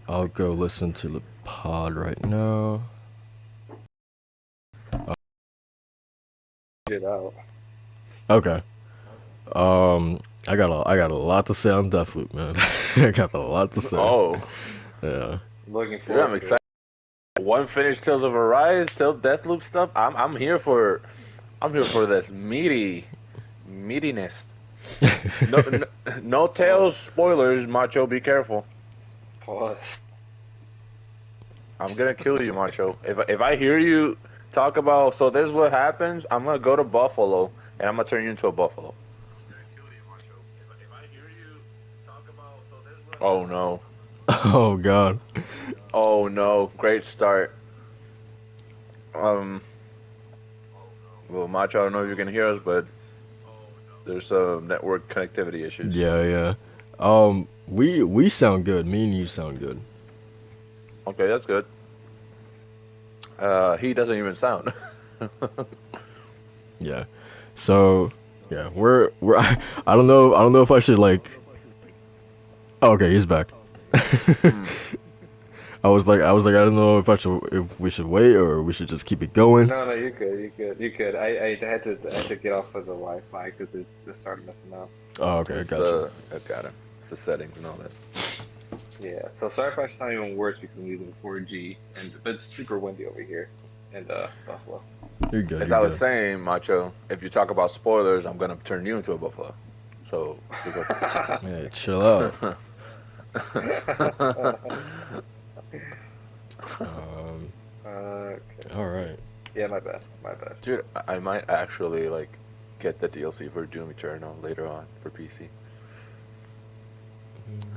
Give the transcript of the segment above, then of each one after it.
I'll go listen to the pod right now. Get out. Okay. I got a lot to say on Deathloop, man. I got a lot to say. Oh, Yeah. Looking dude, I'm forward to excited. One finished Tales of Arise, Tales Deathloop stuff. I'm here for this meatiness. No Tales spoilers, Macho. Be careful. it. Pause. I'm gonna kill you, Macho. If I hear you talk about this is what happens, I'm gonna go to Buffalo and I'm gonna turn you into a buffalo. Oh no. Oh God. Oh no. Great start. Um. Well, Macho, I don't know if you can hear us, but there's some network connectivity issues. Yeah, yeah. We sound good. Me and you sound good. Okay, that's good. He doesn't even sound. Yeah. So, yeah, we're I don't know if I should like. Oh, okay, he's back. I don't know if we should wait or we should just keep it going. No, you're good. You're good. I had to get off of the Wi-Fi because it started messing up. Oh, okay, It's gotcha. I got it. It's the settings and all that. Yeah. So sorry if I sound even worse because I'm using 4G but it's super windy over here in Buffalo. You're good. As You're I was good. saying, Macho, if you talk about spoilers, I'm gonna turn you into a buffalo. So, Hey, chill out. Um, Okay. all right. Yeah, my bad. dude, I might actually get the DLC for Doom Eternal later on for PC.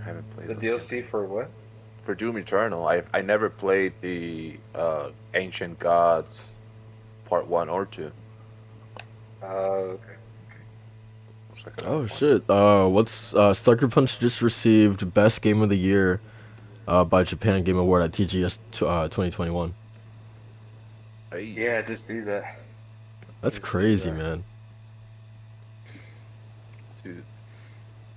I haven't played The those DLC games. for what? For Doom Eternal. I never played the Ancient Gods Part 1 or 2. Okay. Check it Oh out. shit. What's Sucker Punch just received Best Game of the Year by Japan Game Award at TGS 2021. Hey, Yeah, I just see that. That's Just see crazy, that. man. dude.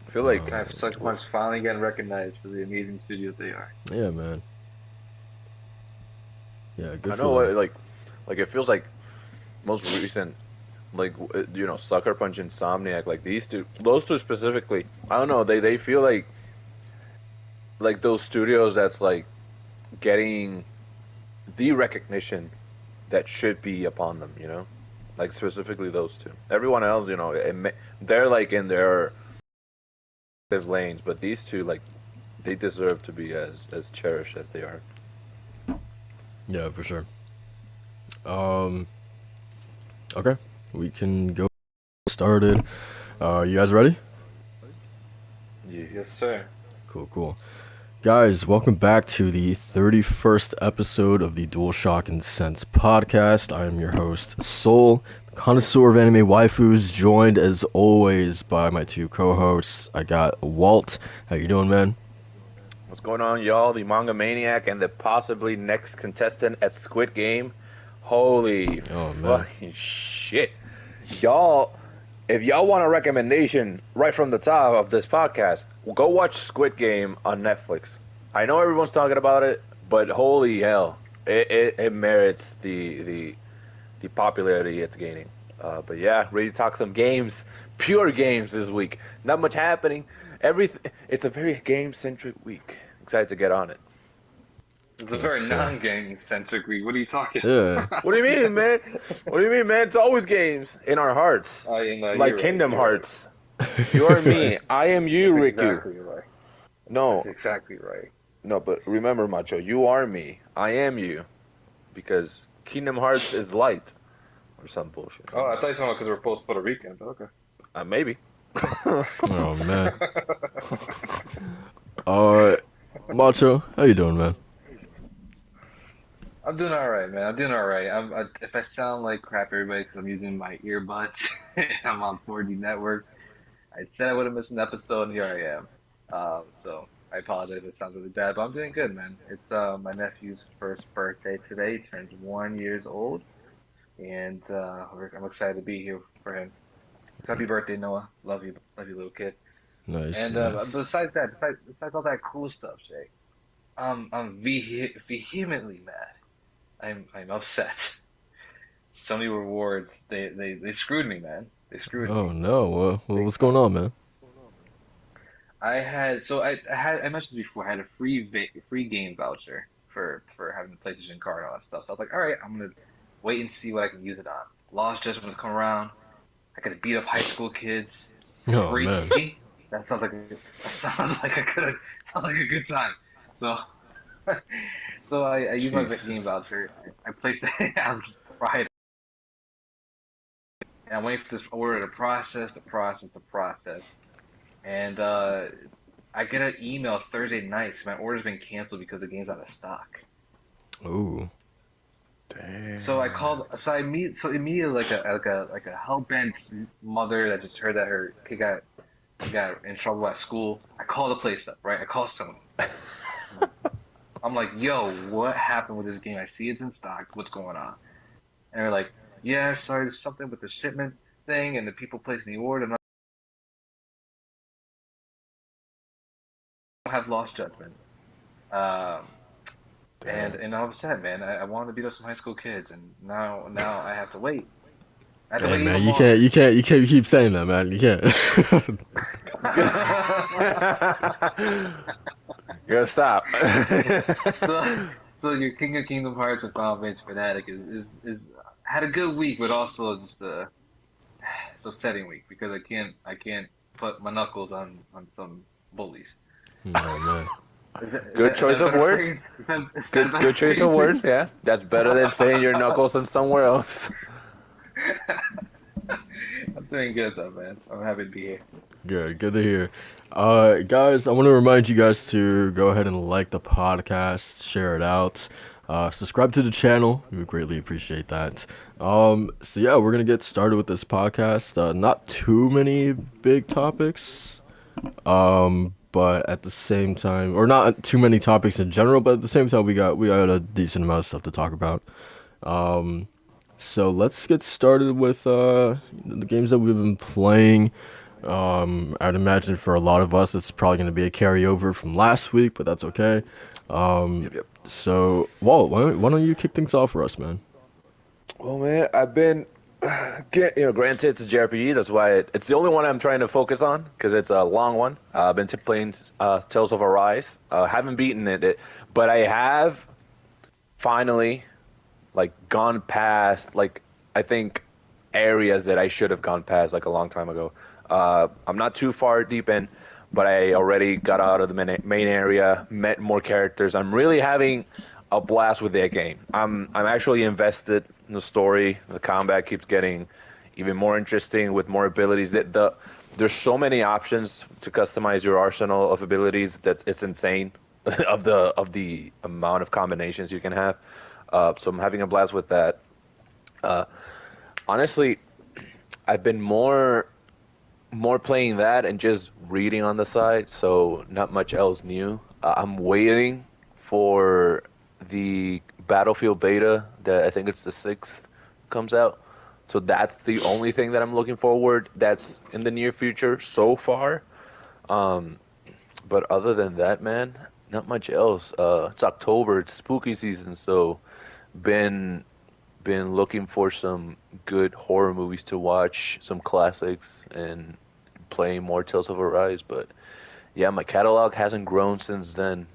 I feel like Kind of Sucker well, Punch finally getting recognized for the amazing studio they are. Yeah, man. Yeah, I good for know them. it feels like most recent Sucker Punch, Insomniac, like those two specifically. I don't know, they feel like those studios that's like getting the recognition that should be upon them, like specifically those two. Everyone else, they're like in their lanes, but these two, like, they deserve to be as cherished as they are. Yeah, for sure. Um, okay, we can go started. You guys ready? Yeah. Yes, sir. Cool, cool. Guys, welcome back to the 31st episode of the DualShock Sense Podcast. I am your host, Soul, connoisseur of anime waifus, joined as always by my two co-hosts. I got Walt. How you doing, man? What's going on, y'all? The Manga Maniac and the possibly next contestant at Squid Game. Holy Oh, man. fucking shit. Y'all, if y'all want a recommendation right from the top of this podcast, go watch Squid Game on Netflix. I know everyone's talking about it, but holy hell, it merits the popularity it's gaining. But yeah, ready to talk some games, pure games this week. Not much happening. It's a very game-centric week. Excited to get on it. It's a Yes, very sir. non-game centric week. What are you talking? Yeah. What do you mean, man? What do you mean, man? It's always games in our hearts, Oh, you know, like you're right. Kingdom You're right. Hearts. You are You're right. me. I am you, That's Riku. exactly right. That's No, exactly right. no, but remember, Macho, you are me. I am you, because Kingdom Hearts is light or some bullshit. Oh, I thought you were talking about because we're both Puerto Rican, but okay. Maybe. Oh, man. Uh, Macho, how you doing, man? I'm doing all right, man. I'm doing all right. If I sound like crap, everybody, because I'm using my earbuds, I'm on 4G network. I said I would have missed an episode, and here I am. So I apologize if it sounds really bad, but I'm doing good, man. It's my nephew's first birthday today. He turns 1 years old, and I'm excited to be here for him. So happy birthday, Noah. Love you, little kid. Nice, And nice. besides that, besides all that cool stuff, Jay. I'm vehemently mad. I'm upset. So many rewards. They screwed me, man. They screwed Oh me no, big what's going time. on, man? I mentioned before I had a free game voucher for having the PlayStation card and all that stuff. So I was like, all right, I'm gonna wait and see what I can use it on. Lost Judgment was come around. I could beat up high school kids for Oh free. man, That sounds like a good sounds like a good time. So I used my game Jesus. voucher. I placed it on Friday, and I'm waiting for this order to process. And I get an email Thursday night. So my order's been canceled because the game's out of stock. Ooh. So I Damn. called. So immediately like a hell bent mother that just heard that her kid got in trouble at school. I call the place up, right? I call Sony. I'm like, yo, what happened with this game? I see it's in stock. What's going on? And they're like, yeah, sorry, there's something with the shipment thing and the people placing the order. And I don't have Lost Judgment. Um, and Damn. and I'm upset, man. I wanted to beat up some high school kids, and now I have to wait. I have to Hey wait man, even longer. you can't keep saying that, man. You can't. You gotta stop. so so your King of Kingdom Hearts and Final Fantasy fanatic is had a good week, but also just it's upsetting week because I can't put my knuckles on some bullies. Oh man. Good Is that choice a of better words. phrase? Is that a better Good choice of words. phrasing? Yeah, that's better than saying your knuckles and somewhere else. I'm doing good though, man. I'm happy to be here. Good to hear. Guys, I want to remind you guys to go ahead and like the podcast, share it out, subscribe to the channel. We would greatly appreciate that. So yeah, we're gonna get started with this podcast. Not too many big topics, but at the same time, or not too many topics in general, but at the same time, we got a decent amount of stuff to talk about. Um, so let's get started with the games that we've been playing. I'd imagine for a lot of us, it's probably going to be a carryover from last week, but that's okay. Yep, yep. So, Walt, why don't you kick things off for us, man? Well, man, I've been, granted it's a JRPG. That's why it's the only one I'm trying to focus on because it's a long one. I've been playing Tales of Arise. Haven't beaten but I have finally like gone past like I think areas that I should have gone past like a long time ago. I'm not too far deep in, but I already got out of the main area, met more characters. I'm really having a blast with that game. I'm actually invested in the story. The combat keeps getting even more interesting with more abilities. There's so many options to customize your arsenal of abilities that it's insane of the amount of combinations you can have. So I'm having a blast with that. Uh, Honestly, I've been more playing that and just reading on the side, so not much else new. I'm waiting for the Battlefield beta that I think it's the 6th comes out. So that's the only thing that I'm looking forward that's in the near future so far. Um, but other than that, man, not much else. It's October, it's spooky season, so been been looking for some good horror movies to watch, some classics, and playing more Tales of Arise. But yeah, my catalog hasn't grown since then.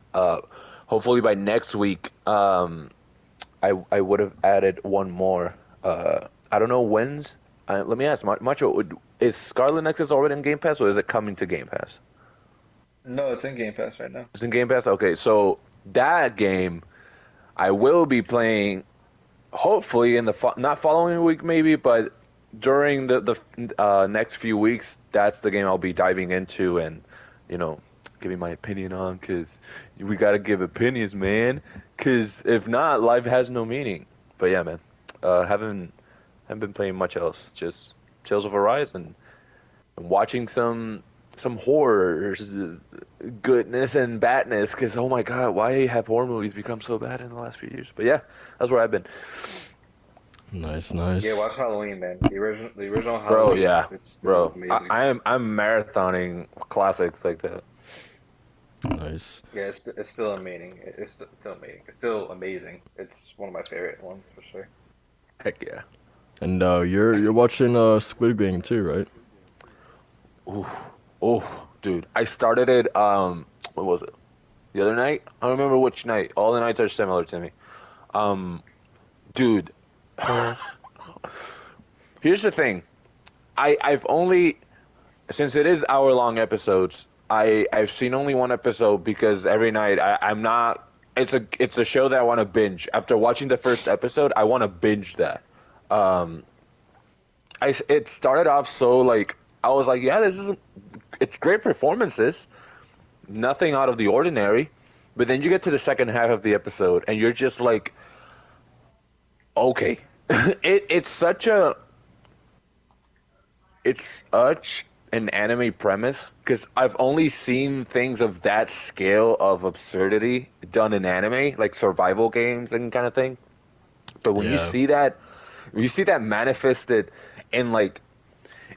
Hopefully by next week, I would have added one more. I don't know when's. Let me ask, Macho, is Scarlet Nexus already in Game Pass or is it coming to Game Pass? No, it's in Game Pass right now. It's in Game Pass. Okay, so that game I will be playing hopefully in the not following week maybe, but during the next few weeks, that's the game I'll be diving into and you know giving my opinion on because we gotta give opinions, man. Because if not, life has no meaning. But yeah, man, haven't been playing much else. Just Tales of Arise and watching some horrors, goodness and badness. Because oh my god, why have horror movies become so bad in the last few years? But yeah, that's where I've been. Nice, Yeah, nice. watch Halloween, man. The original Bro, Halloween yeah, is bro. amazing. I'm marathoning classics like that. Nice. Yeah, it's still amazing. Still amazing. It's still amazing. It's one of my favorite ones for sure. Heck yeah. And you're watching Squid Game too, right? Ooh, oh, dude. I started it. What was it? The other night? I don't remember which night. All the nights are similar to me. Um, dude. Here's the thing. I've only since it is hour-long episodes. I've seen only one episode because every night I'm not. It's a show that I want to binge. After watching the first episode, I want to binge that. Um, it started off so like I was like, yeah, this is it's great performances, nothing out of the ordinary. But then you get to the second half of the episode, and you're just like, okay, it's such an anime premise because I've only seen things of that scale of absurdity done in anime, like survival games and kind of thing. But when Yeah. you see that manifested in like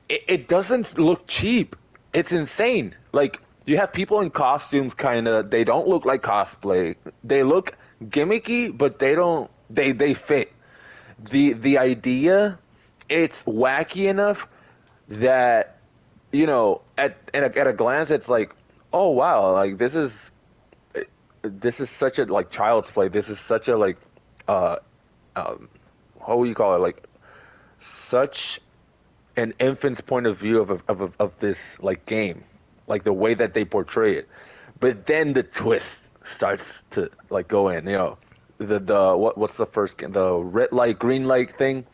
it doesn't look cheap. It's insane. Like you have people in costumes kind of they don't look like cosplay. They look gimmicky, but they don't they fit. The idea it's wacky enough that at a glance it's like, "Oh wow, like this is such a like child's play. This is such a like uh how would you call it? Like such an infant's point of view of this like game, like the way that they portray it. But then the twist starts to like go in. What's the first game? The red light, green light thing.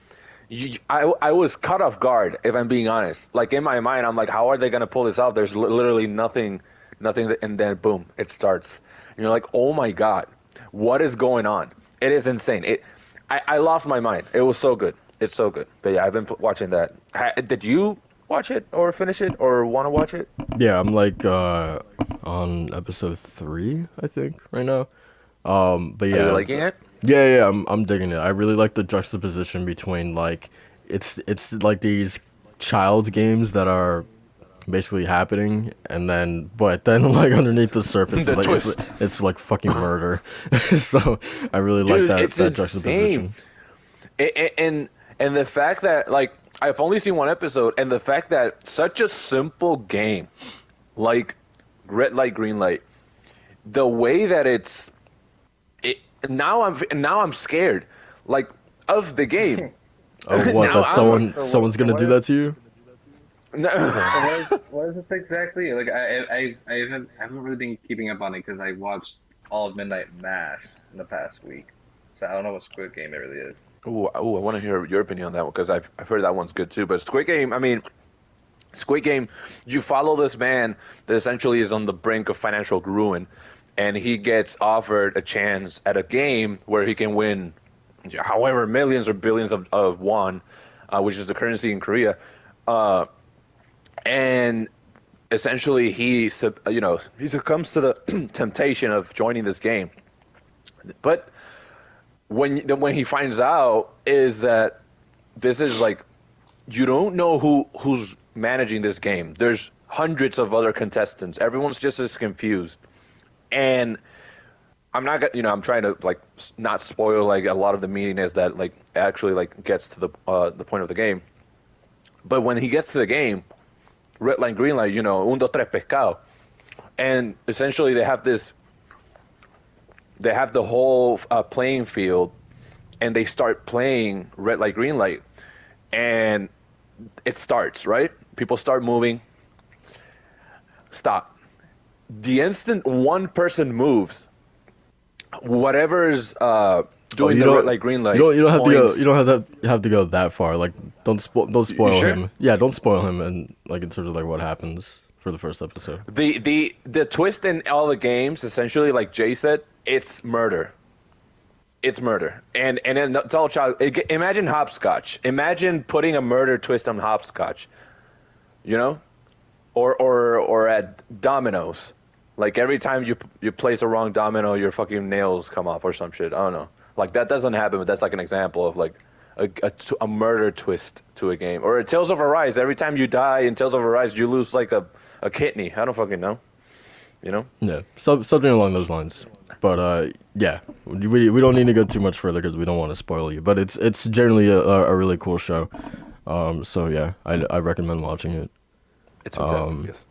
I was caught off guard if I'm being honest. Like in my mind, I'm like, how are they gonna pull this off? There's literally nothing, and then boom, it starts. And you're like, oh my god, what is going on? It is insane. I lost my mind. It was so good. It's so good. But yeah, I've been watching that. Did you watch it or finish it or want to watch it? Yeah, I'm like on episode 3, I think, right now. But Are you yeah, liking it? yeah, I'm digging it. I really like the juxtaposition between like it's like these child games that are basically happening, and then like underneath the surface, The it's like twist. it's like fucking murder. So I really like Dude, that it's that insane. juxtaposition. And the fact that like I've only seen one episode, and the fact that such a simple game like red light, green light, the way that it now I'm scared like of the game. Oh, what? Now That I'm someone's gonna do that to you? no, So what is this exactly? Like I haven't really been keeping up on it because I watched all of Midnight Mass in the past week, so I don't know what Squid Game it really is. ooh, I want to hear your opinion on that one because I've heard that one's good too. But Squid Game, I mean, Squid Game, you follow this man that essentially is on the brink of financial ruin, and he gets offered a chance at a game where he can win, however, millions or billions of won, which is the currency in Korea, uh, and essentially he succumbs to the temptation of joining this game, but when he finds out is that this is like you don't know who's managing this game. There's hundreds of other contestants. Everyone's just as confused. And I'm trying to like not spoil like a lot of the meaniness that like actually like gets to the point of the game. But when he gets to the game, red light, green light, un, dos, tres, pescado. And essentially they have the whole playing field, and they start playing red light, green light, and it starts, right? People start moving. Stop. The instant one person moves, whatever's Oh, doing you the red don't light, green light you don't have to go points. you don't have to go that far. Like don't You spoil sure? him. Yeah, don't spoil him, and like in terms of like what happens for the first episode. The twist in all the games, essentially, like Jay said, it's murder. It's murder, and then it's all child. Imagine hopscotch. Imagine putting a murder twist on hopscotch. You know, or at dominoes. Like every time you place a wrong domino, your fucking nails come off or some shit. I don't know. Like that doesn't happen, but that's like an example of like a murder twist to a game. Or Tales of Arise. Every time you die in Tales of Arise, you lose like a kidney. I don't fucking know. You know? Yeah, something along those lines. But yeah, we don't need to go too much further because we don't want to spoil you. But it's generally a really cool show. So yeah, I recommend watching it. It's fantastic. Yes.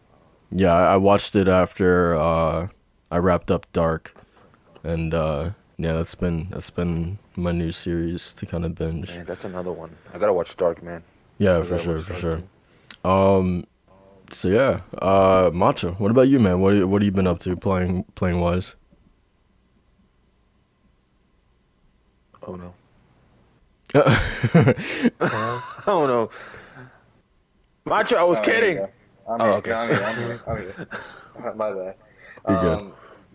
Yeah, I watched it after I wrapped up Dark, and yeah, that's been my new series to kind of binge. Man, that's another one. I gotta watch Dark, man. Yeah, I for gotta sure, watch for Dark sure. too. So yeah, Matcha, what about you, man? What have you been up to playing wise? Oh no. Oh, Oh no. Macho, I was Oh, here you kidding. go. I'm Oh, here. okay. No, I'm here. I'm here. I'm here. My bad. you're good.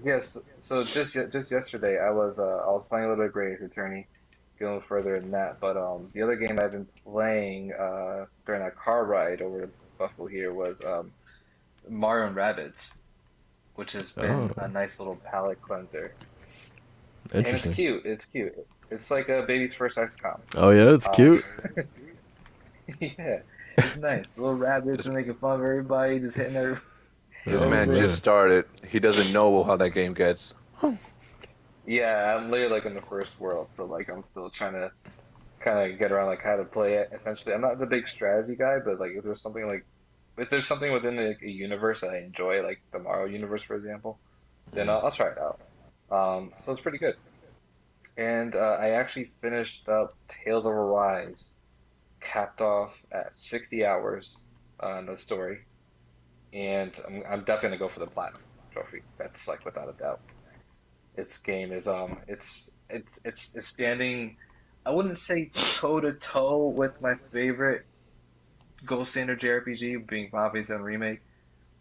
Yes. So just yesterday, I was playing a little bit of Greatest Attorney, going further than that. But the other game I've been playing during that car ride over to Buffalo here was Mario and Rabbids, which has been a Oh, nice little palate cleanser, and it's interesting. cute. It's cute. It's like a baby's first XCOM. Oh yeah, it's Uh, cute. yeah, it's nice. Little rabbits This, are making fun of everybody, just hitting this Oh man just everything. man. started. He doesn't know how that game gets. Yeah, I'm literally like in the first world, so like I'm still trying to kind of get around like how to play it. Essentially, I'm not the big strategy guy, but like if there's something within a universe that I enjoy, like the Mario universe, for example, then I'll try it out. So it's pretty good. And I actually finished up Tales of Arise, capped off at 60 hours on the story, and I'm definitely gonna go for the platinum trophy. That's like without a doubt. Its game is it's standing. I wouldn't say toe to toe with my favorite Gold Standard JRPG, being Final Fantasy VII Remake,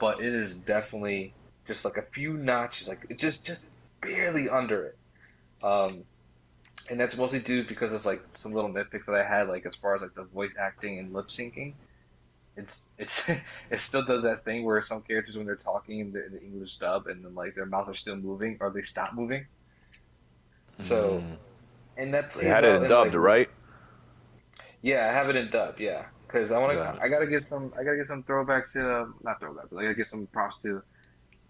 but it is definitely just like a few notches, like it just barely under it. Um, and that's mostly due because of like some little nitpicks that I had, like as far as like the voice acting and lip syncing. It's it still does that thing where some characters when they're talking in the English dub and then like their mouths are still moving or they stop moving. So Mm. and that They plays had it out in in dubbed, like right? yeah, I have it in dub, yeah, because Got it. I gotta get some throwback to not throwback, but I gotta get some props to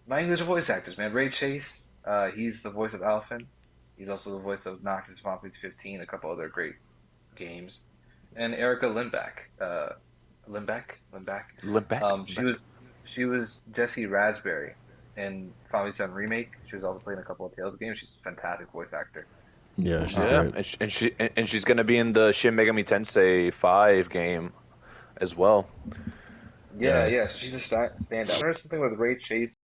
my English voice actors, man. Ray Chase, he's the voice of Alphen. He's also the voice of Noctis Final Fantasy 15, a couple other great games, and Erica Lindback, Lindback. Limp back. Um, she was she was Jessie Raspberry in Final Fantasy 7 Remake. She was also playing a couple of Tales games. She's a fantastic voice actor. Yeah, she's Yeah, Um, great. and she's gonna be in the Shin Megami Tensei 5 game as well. yeah, Yeah, yeah, so she's a standout. There's something with Ray Chase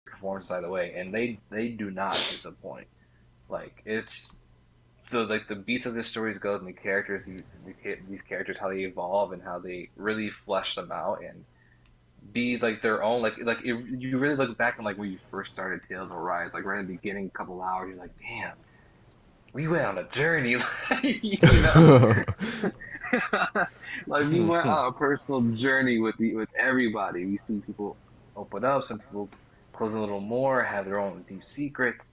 performance by the way, and they do not disappoint. Like it's so like the beats of this stories goes and the characters these characters how they evolve and how they really flesh them out and be like their own you really look back on like when you first started Tales of Arise like right in the beginning couple hours you're like damn we went on a journey you know like we went on a personal journey with everybody we see people open up some people close a little more have their own deep secrets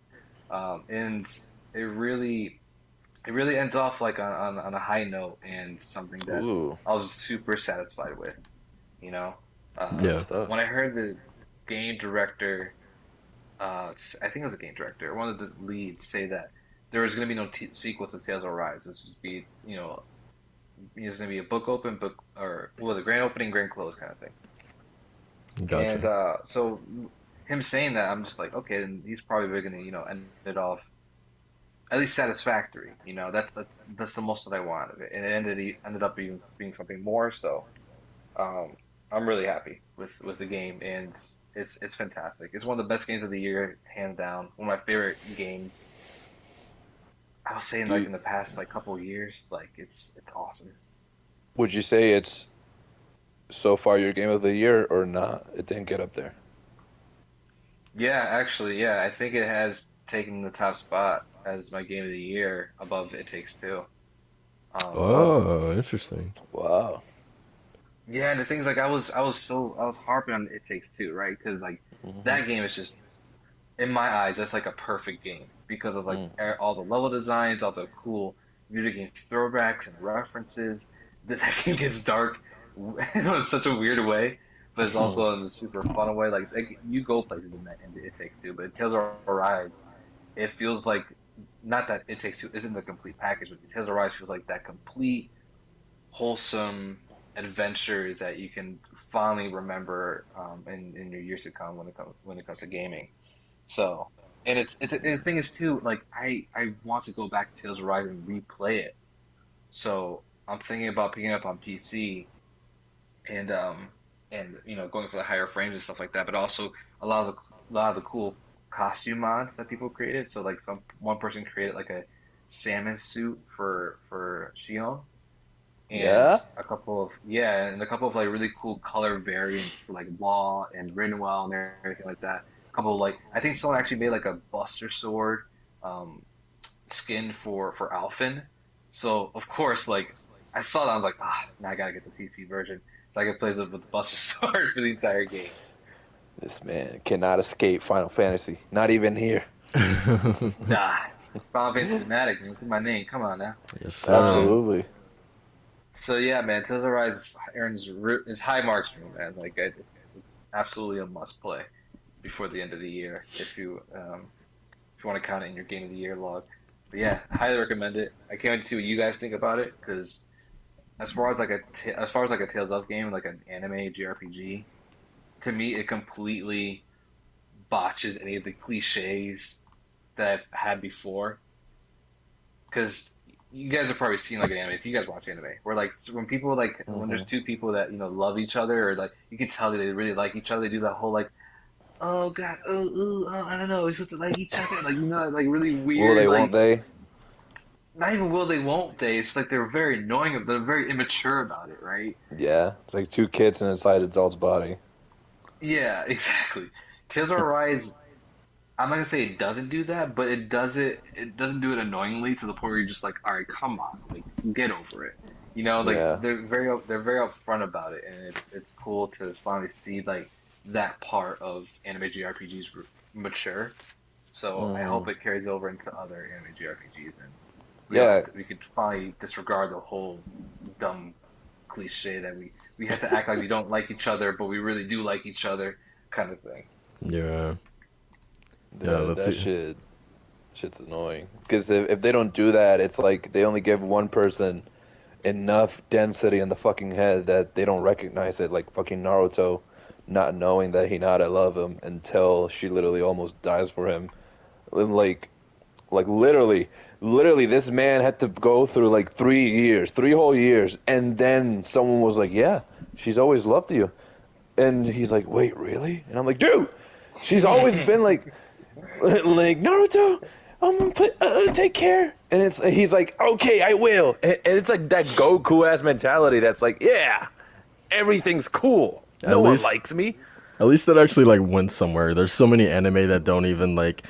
and it really it really ends off like on a high note and something that Ooh, I was super satisfied with, you know. good yeah, stuff. When I heard the game director, I think it was the game director, one of the leads, say that there was going to be no sequel to Tales of Rise. This would be, it's going to be a book open, book or well, the grand opening, grand close kind of thing. And gotcha. so him saying that, I'm just like, okay, then he's probably going to, end it off at least satisfactory. That's the most that I want of it, and it ended up being something more. So um, I'm really happy with the game, and it's fantastic. It's one of the best games of the year, hands down. One of my favorite games. I was saying Do like you, in the past like couple of years, like it's awesome. would you say it's so far your game of the year or not? It didn't get up there. Yeah, actually, yeah, I think it has taken the top spot as my game of the year above It Takes Two. Um, Wow, Oh, interesting. wow. Yeah, and the things like I was harping on It Takes Two, right? Because like Hmm. that game is just in my eyes that's like a perfect game because of like Mm. all the level designs, all the cool video game throwbacks and references. That game gets dark in such a weird way, but it's also in a super fun way. Like you go places in that in It Takes Two, but Tales of Arise, it feels like not that It Takes Two isn't the complete package, but Tales of Arise feels like that complete wholesome adventures that you can fondly remember in your years to come when it comes to gaming. So, and the thing is too, like I want to go back to Tales of Rise and replay it. So I'm thinking about picking it up on PC and going for the higher frames and stuff like that. But also a lot of the cool costume mods that people created. So like one person created like a salmon suit for Shion and Yeah. a couple of like really cool color variants for like Law and Rinwell and everything like that. A couple of like I think someone actually made like a Buster Sword um, skin for Alphen. So of course like I thought I was like now I gotta get the PC version so I can play with the Buster Sword for the entire game. This man cannot escape Final Fantasy. Not even here. Nah, Final Fantasy Fanatic, man. It's in my name. Come on now. Yes, sir. Absolutely. So yeah, man, Tales of Rise earns is high marks for me, man. Like it's absolutely a must play before the end of the year if you want to count it in your game of the year log. But yeah, I highly recommend it. I can't wait to see what you guys think about it because as far as like a Tales of game, like an anime JRPG, to me it completely botches any of the cliches that I've had before. Because you guys have probably seen like an anime. If you guys watch anime, where like when there's two people that love each other, or like you can tell that they really like each other, they do that whole like, oh god, I don't know, it's just like each other, like like really Will weird, they? like Won't they? not even will they, won't they? It's like they're very annoying, they're very immature about it, right? Yeah. It's like two kids inside an adult's body. Yeah, exactly. Tales of Arise, I'm not gonna say it doesn't do that, but it does it. It doesn't do it annoyingly to the point where you're just like, all right, come on, like get over it. Like Yeah. they're very upfront about it, and it's cool to finally see like that part of anime JRPGs mature. So I Mm. hope it carries over into other anime JRPGs, and Yeah. we could finally disregard the whole dumb cliche that we have to act like we don't like each other, but we really do like each other, kind of thing. Yeah. Yeah, That let's that see. shit's annoying. Because if they don't do that, it's like they only give one person enough density in the fucking head that they don't recognize it. Like fucking Naruto, not knowing that Hinata love him until she literally almost dies for him. And like literally, this man had to go through like 3 years, 3 whole years, and then someone was like, "Yeah, she's always loved you," and he's like, "Wait, really?" And I'm like, "Dude, she's always been like Naruto, take care." And he's like, "Okay, I will." And it's like that Goku ass mentality that's like, "Yeah, everything's cool. At No one least likes me." At least that actually like went somewhere. There's so many anime that don't even like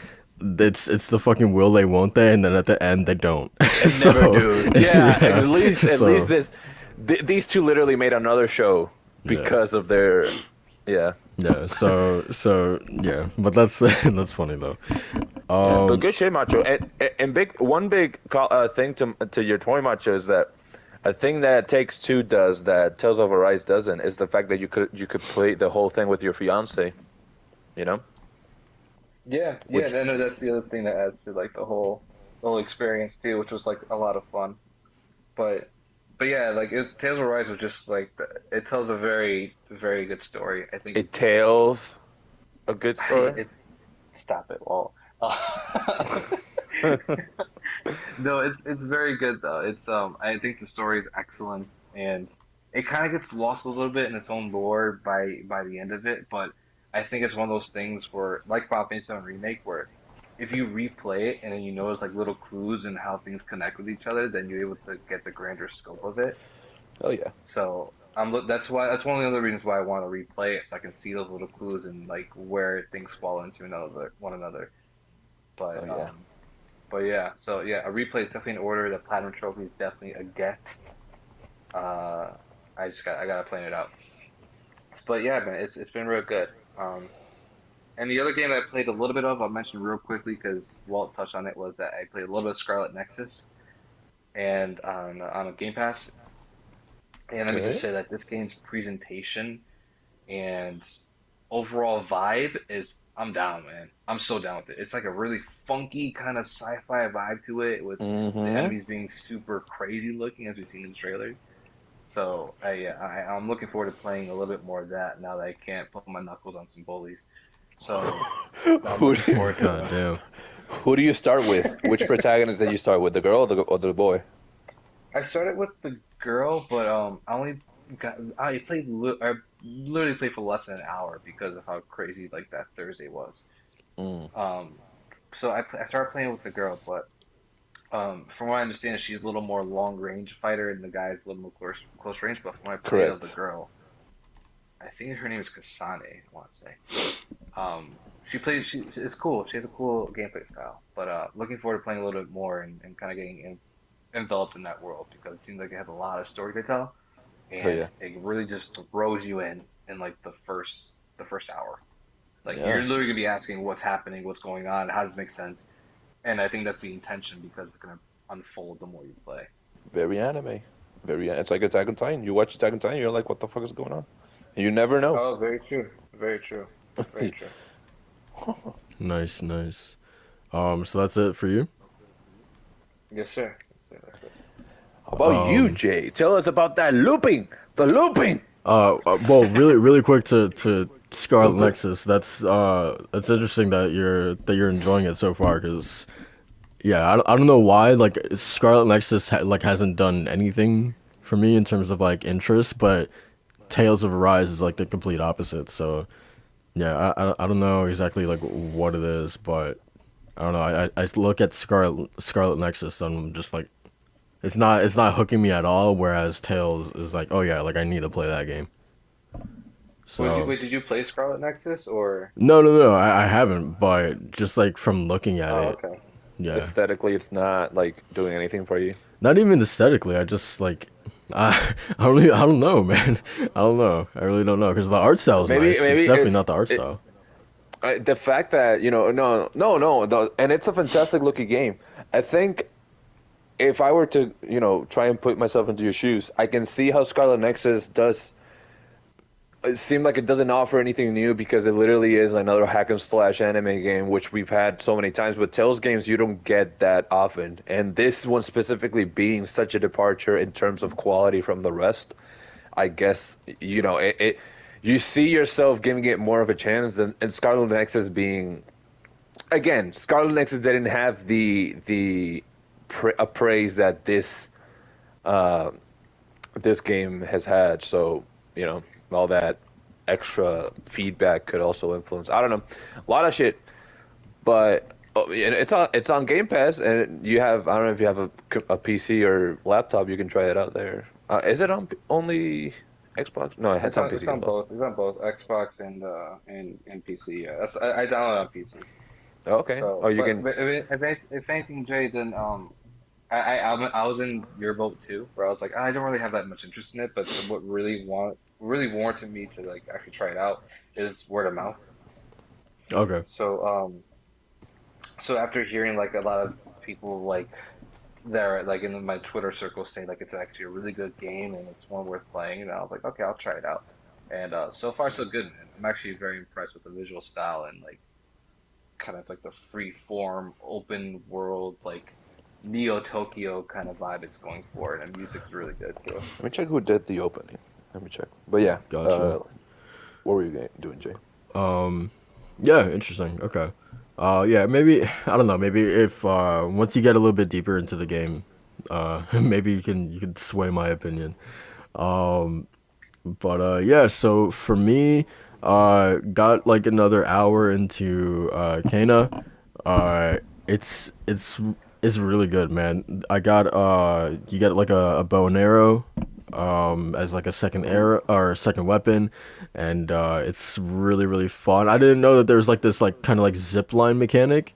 it's the fucking will they won't they, and then at the end they don't. And never do. Yeah, at least So these two literally made another show yeah, because of their yeah. yeah. So yeah, but that's that's funny though. Yeah, but Um, good shit, Macho. And big thing to your point, Macho, is that a thing that Takes Two does that Tales of Arise doesn't is the fact that you could play the whole thing with your fiance, you know, Yeah, which and I know that's the other thing that adds to like the whole experience too, which was like a lot of fun. But but yeah, like Tales of Rise was just like it tells a very good story. I think it tells a good story. it stop it, Walt. No, it's very good though. It's I think the story is excellent and it kind of gets lost a little bit in its own lore by the end of it, but I think it's one of those things where like Final Fantasy VII Remake where if you replay it and then you notice like little clues and how things connect with each other, then you're able to get the grander scope of it. Oh yeah. So that's one of the other reasons why I want to replay it so I can see those little clues and like where things fall into one another. Oh But yeah. yeah, so yeah, a replay is definitely in order. The platinum trophy is definitely a get. Uh, I gotta plan it out. But yeah, man, it's been real good. And the other game that I played a little bit of, I'll mention real quickly because Walt touched on it, was that I played a little bit of Scarlet Nexus and on a Game Pass. And let me just Okay. say that this game's presentation and overall vibe is I'm down, man. I'm so down with it. It's like a really funky kind of sci-fi vibe to it, with the Mm-hmm. enemies being super crazy looking as we've seen in the trailer. So I'm looking forward to playing a little bit more of that now that I can't put my knuckles on some bullies. So I'm Who looking do, forward to God damn. who do you start with? Which protagonist did you start with? The girl or the boy? I started with the girl, but I literally played for less than an hour because of how crazy like that Thursday was. Mm, Um, so I started playing with the girl, but from what I understand, she's a little more long range fighter, and the guy's a little more close range. But from what I played of the correct. girl, I think her name is Kasane, I want to say. She plays. It's cool. She has a cool gameplay style. But looking forward to playing a little bit more and kind of getting enveloped in that world because it seems like it has a lot of story to tell, Oh and yeah. it really just throws you in like the first hour. Like you're Yeah. literally gonna be asking what's happening, what's going on, how does it make sense, and I think that's the intention because it's gonna unfold the more you play. Very anime. It's like Attack on Titan. You watch Attack on Titan, you're like, what the fuck is going on? You never know. Oh, very true. Very true. Very true. Nice, nice. So that's it for you. Yes, sir. Yes, sir. That's it. How about you, Um, Jay? Tell us about that looping. The looping. well, really quick to Scarlet Nexus. That's interesting that you're enjoying it so far. Cause yeah, I don't know why. Like Scarlet Nexus like hasn't done anything for me in terms of like interest, but Tales of Arise is like the complete opposite. So yeah, I don't know exactly like what it is, but I don't know. I look at Scarlet Nexus and I'm just like it's not hooking me at all. Whereas Tales is like, oh yeah, like I need to play that game. So Did you play Scarlet Nexus or? no, I haven't. But just like from looking at Oh, it, okay. yeah, Aesthetically, it's not like doing anything for you. not even aesthetically. I just like I don't know, man. I don't know. I really don't know because the art style is nice. Maybe It's definitely not the art style. the fact that and it's a fantastic looking game. I think if I were to try and put myself into your shoes, I can see how Scarlet Nexus does. It seemed like it doesn't offer anything new because it literally is another hack and slash anime game, which we've had so many times. But Tales games, you don't get that often, and this one specifically being such a departure in terms of quality from the rest, I guess you see yourself giving it more of a chance, and Scarlet Nexus being again, Scarlet Nexus didn't have the praise that uh, this game has had. So, all that extra feedback could also influence. I don't know, a lot of shit. But and it's on Game Pass, and you have I don't know if you have a PC or laptop, you can try it out there. Is it on only Xbox? No, it's on It's PC as on well. both. It's on both Xbox and PC. Yeah, I downloaded on PC. Okay. Oh, So, you can. but if anything, Jay, then I was in your boat too, where I was like, I don't really have that much interest in it, but what really warranted me to like actually try it out is word of mouth. Okay. So so after hearing like a lot of people like there like in my Twitter circle saying like it's actually a really good game and it's one worth playing, and I was like, okay, I'll try it out. And so far so good, man. I'm actually very impressed with the visual style and like kind of like the free form, open world, like Neo Tokyo kind of vibe it's going for, and the music's really good too. Let me check who did the opening. Let me check. But yeah, Gotcha. what were you doing, Jay? Um, yeah, interesting. Okay. Yeah, maybe I don't know. Maybe if once you get a little bit deeper into the game, maybe you can sway my opinion. Um, but yeah. So for me, got like another hour into Kana. Uh, it's really good, man. I got you get like a bow and arrow as like a second Hmm. arrow or second weapon, and it's really fun. I didn't know that there was like this like kind of like zip line mechanic,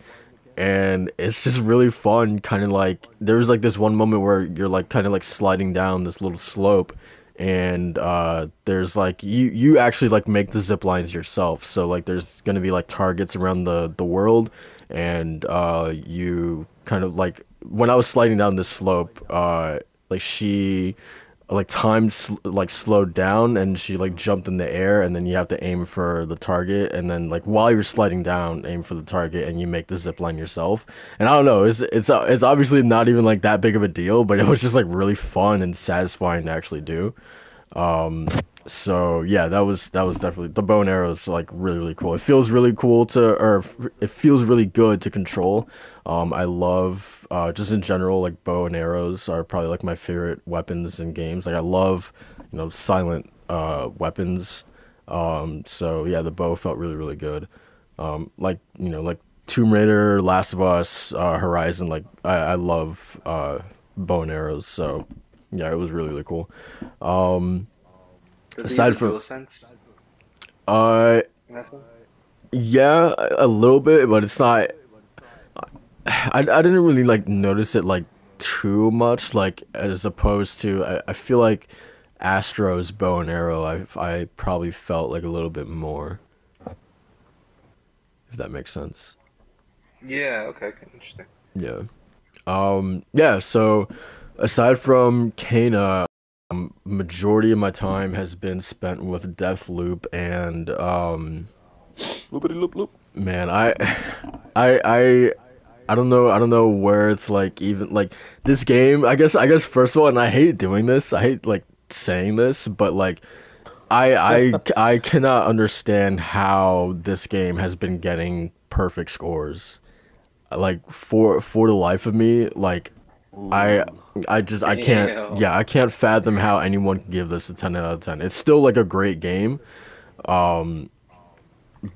and it's just really fun. Kind of like there was like this one moment where you're like kind of like sliding down this little slope, and there's like you actually like make the zip lines yourself. So like there's gonna be like targets around the world, and you kind of like when I was sliding down this slope, like she like time like slowed down, and she like jumped in the air, and then you have to aim for the target, and then like while you're sliding down, aim for the target, and you make the zip line yourself. And I don't know, it's obviously not even like that big of a deal, but it was just like really fun and satisfying to actually do. So yeah, that was definitely, the bow and arrow is like really really cool. It feels really cool to, or it feels really good to control. I love just in general, like bow and arrows are probably like my favorite weapons in games. Like I love, silent weapons. So yeah, the bow felt really really good. Like like Tomb Raider, Last of Us, Horizon. Like I love bow and arrows. So yeah, it was really really cool. Um, Does he use aside a from dual sense? uh Nessun? yeah, a little bit, but it's not. I didn't really like notice it like too much, like as opposed to, I feel like Astro's bow and arrow, I probably felt like a little bit more, if that makes sense. Yeah. Okay. Okay. Interesting. Yeah. Yeah, so aside from Kana, majority of my time has been spent with Deathloop, and Loopity loop loop. man, I I I don't know where it's like, even like this game. I guess first of all, and I hate doing this. I hate like saying this, but like I cannot understand how this game has been getting perfect scores. Like for the life of me, like I Ooh. I can't, Damn. yeah, I can't fathom how anyone can give this a 10 out of 10. It's still like a great game,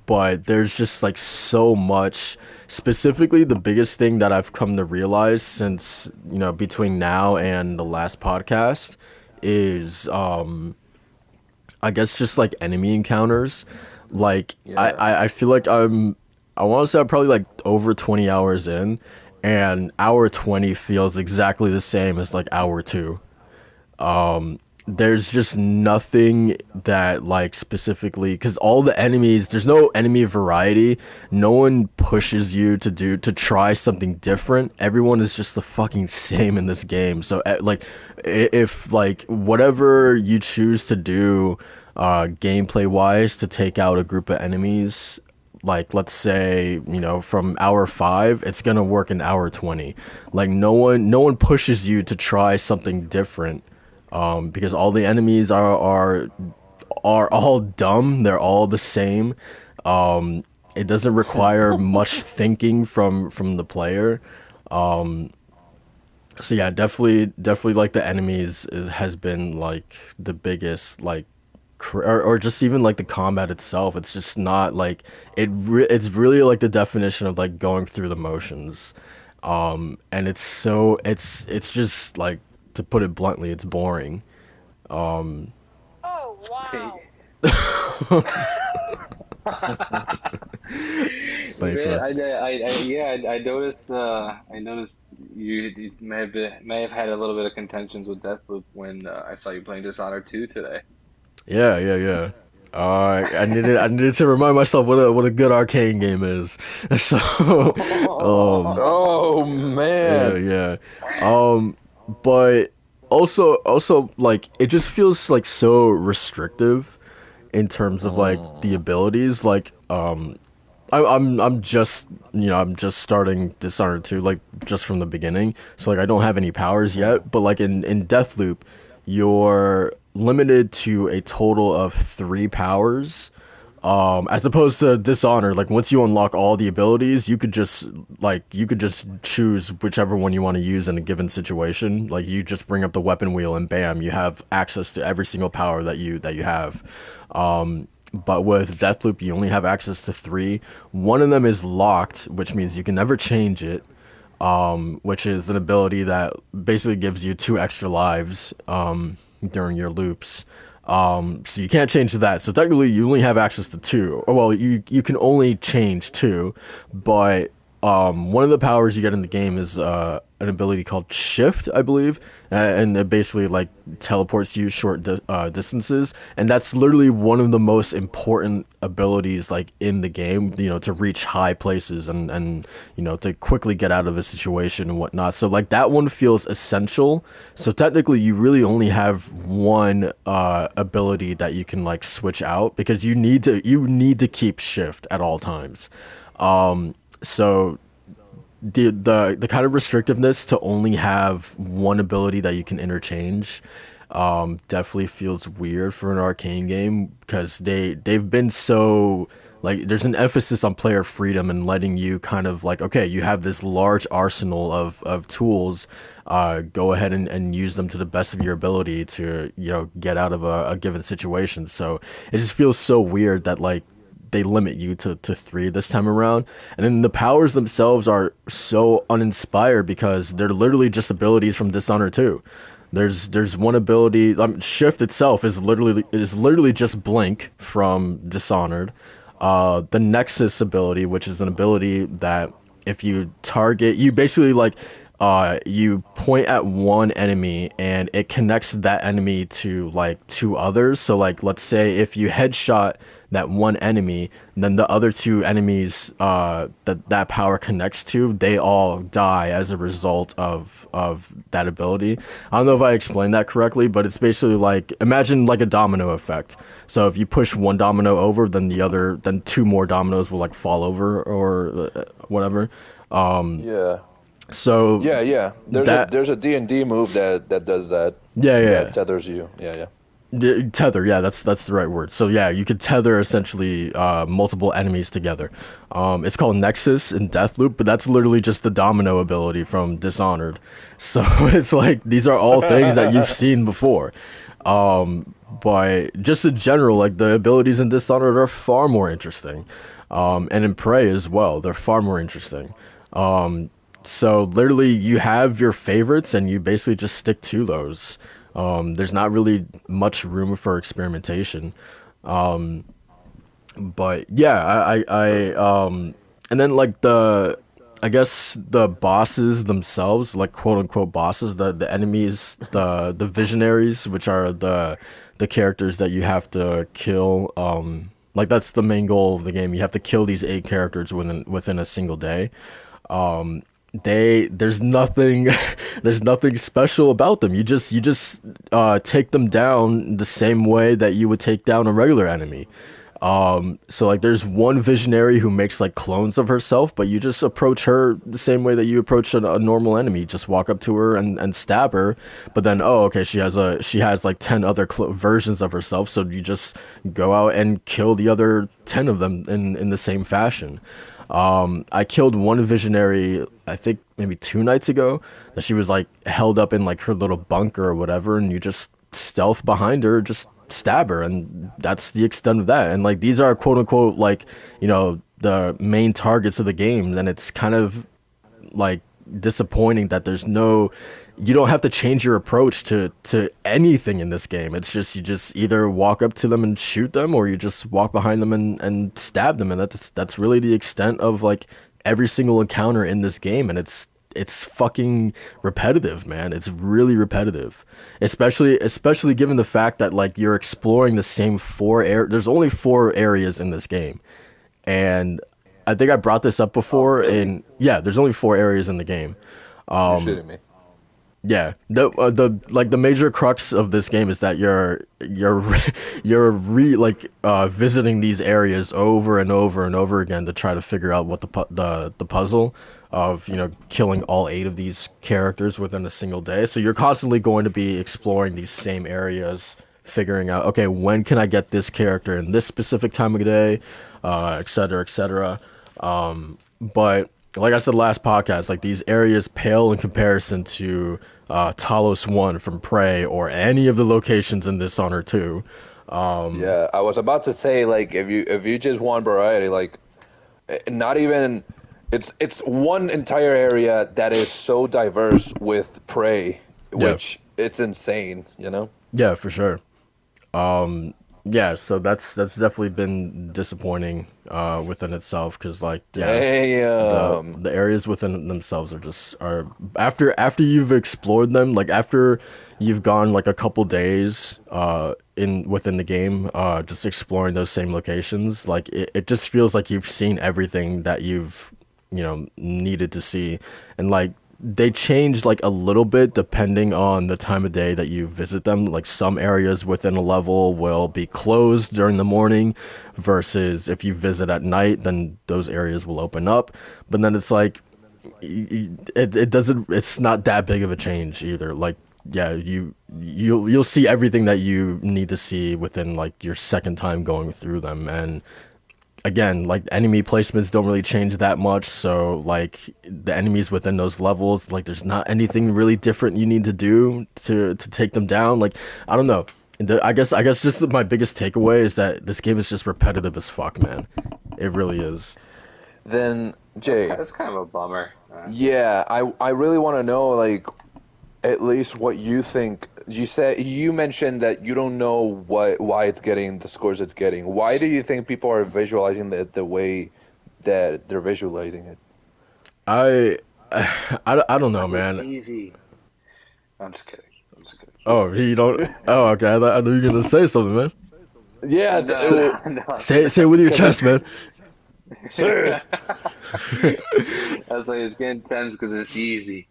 but there's just like so much. Specifically, the biggest thing that I've come to realize since, between now and the last podcast is, I guess just like enemy encounters. Like Yeah. I feel like I want to say I'm probably like over 20 hours in, and hour 20 feels exactly the same as like hour 2. There's just nothing that like specifically, because all the enemies, there's no enemy variety. No one pushes you to try something different. Everyone is just the fucking same in this game. So like, if like whatever you choose to do gameplay wise to take out a group of enemies, like let's say, from hour 5, it's gonna work in hour 20. Like no one pushes you to try something different, because all the enemies are all dumb. They're all the same. It doesn't require much thinking from the player. So yeah, definitely like the enemies has been like the biggest, like or just even like the combat itself. It's just not like it's really like the definition of like going through the motions. And it's just like, to put it bluntly, it's boring. Thanks, Man, man. yeah, I noticed you may have had a little bit of contentions with Deathloop when I saw you playing Dishonored 2 today. Yeah, yeah, yeah. I needed to remind myself what a good arcade game is. So, um, Oh yeah, man. yeah. Um, but also like it just feels like so restrictive in terms of like the Mm. abilities. Like, I'm just starting Dishonored 2, like just from the beginning. So like I don't have any powers Mm. yet, but like in Deathloop, you're limited to a total of 3 powers. As opposed to Dishonored, like once you unlock all the abilities, you could just choose whichever one you want to use in a given situation. Like you just bring up the weapon wheel and bam, you have access to every single power that you have. But with Deathloop, you only have access to 3. One of them is locked, which means you can never change it. Which is an ability that basically gives you 2 extra lives during your loops. So you can't change that. So technically, you only have access to 2. Or well, you can only change 2, but one of the powers you get in the game is an ability called Shift, I believe, and it basically like teleports you short distances, and that's literally one of the most important abilities like in the game. You know, to reach high places and you know to quickly get out of a situation and whatnot. So like that one feels essential. So technically, you really only have one ability that you can like switch out because you need to keep Shift at all times. So the kind of restrictiveness to only have one ability that you can interchange definitely feels weird for an arcane game because they've been so like there's an emphasis on player freedom and letting you kind of like okay you have this large arsenal of tools, go ahead and use them to the best of your ability to you know get out of a given situation. So it just feels so weird that like they limit you to three this time around. And then the powers themselves are so uninspired because they're literally just abilities from Dishonored 2. There's one ability, Shift itself is literally just Blink from Dishonored. The Nexus ability, which is an ability that if you target, you basically like you point at one enemy and it connects that enemy to like two others. So like let's say if you headshot that one enemy, then the other two enemies that power connects to, they all die as a result of that ability. I don't know if I explained that correctly, but it's basically like imagine like a domino effect. So if you push one domino over, then two more dominoes will like fall over or whatever. Yeah. So Yeah. that There's a D&D move that does that. yeah yeah Yeah, yeah. it tethers you. Yeah. Tether, yeah, that's the right word. So yeah, you could tether essentially multiple enemies together. It's called Nexus in Deathloop, but that's literally just the domino ability from Dishonored. So it's like these are all things that you've seen before. But just in general, like the abilities in Dishonored are far more interesting. And in Prey as well, they're far more interesting. So literally, you have your favorites, and you basically just stick to those. There's not really much room for experimentation. But yeah, and then like I guess the bosses themselves, like quote unquote bosses, the enemies, the visionaries, which are the characters that you have to kill. Like that's the main goal of the game. You have to kill these 8 characters within a single day. There's nothing there's nothing special about them. You just take them down the same way that you would take down a regular enemy. So like there's one visionary who makes like clones of herself, but you just approach her the same way that you approach a normal enemy. Just walk up to her and stab her. But then oh okay, she has like 10 other versions of herself, so you just go out and kill the other 10 of them in the same fashion. I killed one visionary, I think maybe 2 nights ago, that she was like held up in like her little bunker or whatever, and you just stealth behind her, just stab her, and that's the extent of that. And like these are quote unquote like, you know, the main targets of the game, then it's kind of like disappointing that you don't have to change your approach to anything in this game. It's just you just either walk up to them and shoot them, or you just walk behind them and stab them, and that's really the extent of like every single encounter in this game. And it's fucking repetitive, man. It's really repetitive, especially given the fact that like you're exploring the same there's only 4 areas in this game. And I think I brought this up before. Really? And yeah, there's only 4 areas in the game. You're shitting me. Yeah, the major crux of this game is that you're visiting these areas over and over and over again to try to figure out what the puzzle of, you know, killing all 8 of these characters within a single day. So you're constantly going to be exploring these same areas, figuring out, okay, when can I get this character in this specific time of day, et cetera, et cetera. But like I said last podcast, like these areas pale in comparison to Talos 1 from Prey or any of the locations in Dishonored 2. Yeah, I was about to say like if you just want variety, like not even it's one entire area that is so diverse with Prey, Yeah. which it's insane, you know? Yeah, for sure. Yeah, so that's definitely been disappointing within itself because like yeah, Damn. the areas within themselves are after you've explored them, like after you've gone like a couple days in within the game just exploring those same locations, like it just feels like you've seen everything that you've needed to see. And like they change like a little bit depending on the time of day that you visit them. Like some areas within a level will be closed during the morning versus if you visit at night, then those areas will open up. But then it's like it doesn't, it's not that big of a change either. Like yeah, you'll see everything that you need to see within like your second time going through them. And again, like enemy placements don't really change that much, so like the enemies within those levels, like there's not anything really different you need to do to take them down. Like I don't know. I guess just my biggest takeaway is that this game is just repetitive as fuck, man. It really is. Then Jay, That's kind of a bummer. yeah, I really want to know like at least what you think. You mentioned that you don't know why it's getting the scores it's getting. Why do you think people are visualizing the way that they're visualizing it? I I don't know, man. Easy. I'm just kidding. I'm just kidding. Oh, you don't. Oh, okay. I thought you were gonna say something, man. Yeah, No. Say it with your chest, man. sir. I was like, it's getting tense because it's easy.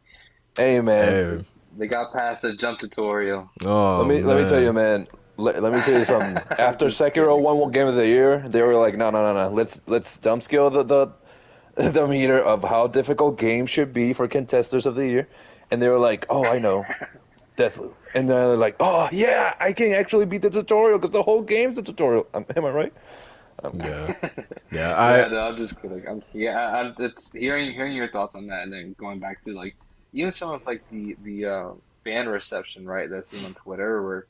Hey man, Hey. They got past the jump tutorial. Oh, let me tell you, man. man. Let me tell you something. After Sekiro won Game of the Year, they were like, no. Let's dump scale the meter of how difficult games should be for contesters of the year, and they were like, oh, I know, Deathloop, and then they're like, oh yeah, I can actually beat the tutorial because the whole game's a tutorial. Am I right? Yeah. Yeah. Yeah, no, I'm just kidding. It's hearing your thoughts on that, and then going back to like even some of like the fan reception, right? That's seen on Twitter where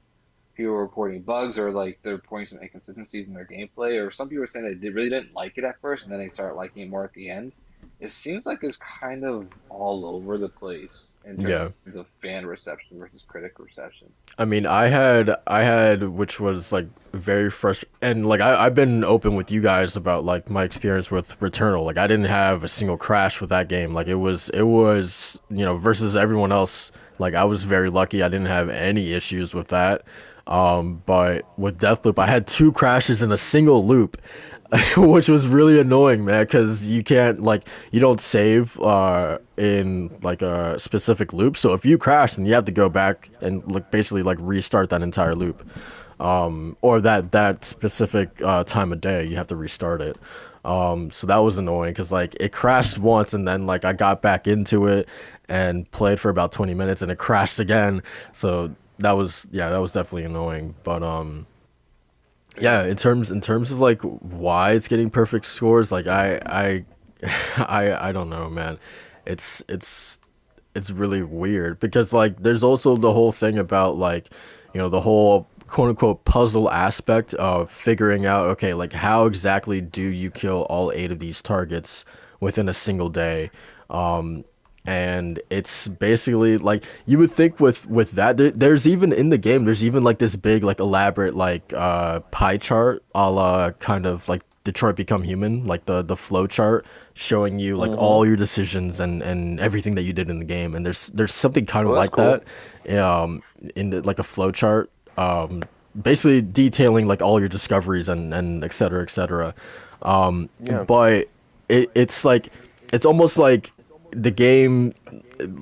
people were reporting bugs or like they're reporting some inconsistencies in their gameplay, or some people were saying they really didn't like it at first, and then they start liking it more at the end. It seems like it's kind of all over the place in Yeah. terms of fan reception versus critic reception. I mean, I had, which was like very frustrating, and like I've been open with you guys about like my experience with Returnal. Like I didn't have a single crash with that game. Like it was versus everyone else. Like I was very lucky. I didn't have any issues with that. But with Deathloop, I had two crashes in a single loop, which was really annoying, man, because you can't like you don't save in like a specific loop. So if you crash, then you have to go back and like basically like restart that entire loop, or that specific time of day. You have to restart it. So that was annoying because like it crashed once and then like I got back into it and played for about 20 minutes and it crashed again. So that was definitely annoying. But yeah, in terms of like why it's getting perfect scores, like I don't know, man. It's really weird because like there's also the whole thing about like the whole quote unquote puzzle aspect of figuring out, okay, like how exactly do you kill all eight of these targets within a single day. And it's basically like you would think with that there's even in the game there's even like this big like elaborate like pie chart a la kind of like Detroit Become Human, like the flow chart showing you like all your decisions and everything that you did in the game. And there's something kind of Well, that's like cool. that in the, like a flow chart, basically detailing like all your discoveries and et cetera, et cetera. Yeah. But it's like it's almost like the game,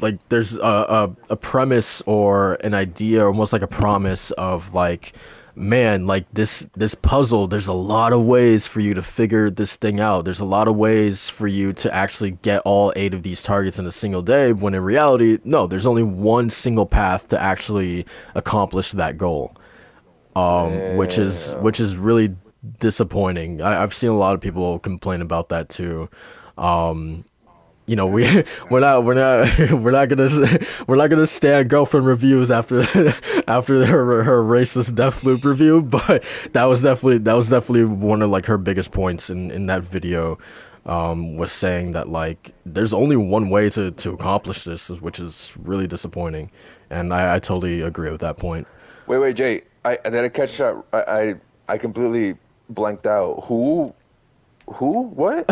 like there's a premise or an idea, almost like a promise of like, man, like this puzzle, there's a lot of ways for you to figure this thing out. There's a lot of ways for you to actually get all eight of these targets in a single day, when in reality, no, there's only one single path to actually accomplish that goal. Which is really disappointing. I've seen a lot of people complain about that too. Um, we we're not gonna stand girlfriend reviews after after her racist Deathloop review, but that was definitely one of like her biggest points in that video, was saying that like there's only one way to accomplish this, which is really disappointing, and I totally agree with that point. Wait, Jay. I did I catch that? I completely blanked out. Who? What?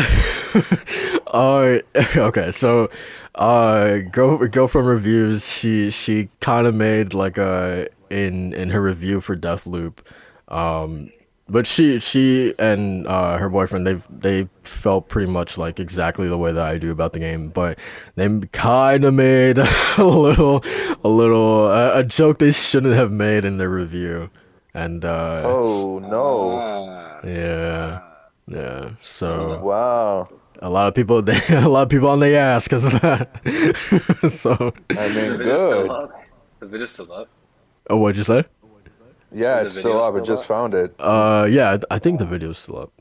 Okay, so go from reviews. She kind of made like a in her review for Deathloop, um, but she and her boyfriend they felt pretty much like exactly the way that I do about the game, but they kind of made a joke they shouldn't have made in their review, and Oh no! yeah. Ah. Yeah, so Wow. a lot of people on their ass because of that. So, I Is the mean, video still good. up? Is the video still up? oh, what'd you say? Yeah, Is the it's still video up. I still just up? found it. Yeah, I think the video's still up.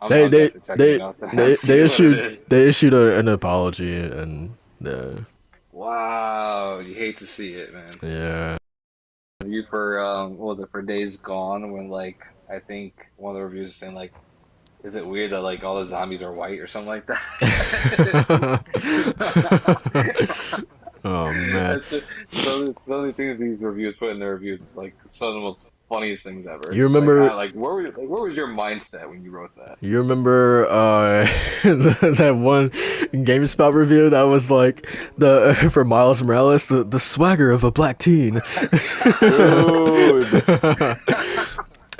They I'm they definitely checking it they out to they see what it is. they issued an apology and Wow, you hate to see it, man. yeah. Review for what was it for Days Gone when like I think one of the reviews is saying like, is it weird that like all the zombies are white or something like that? Oh man. That's just the only thing that these reviews put in their reviews. It's like some of the most funniest things ever. You remember Like where was your mindset when you wrote that? You remember that one GameSpot review that was like the for Miles Morales, the swagger of a black teen. Dude.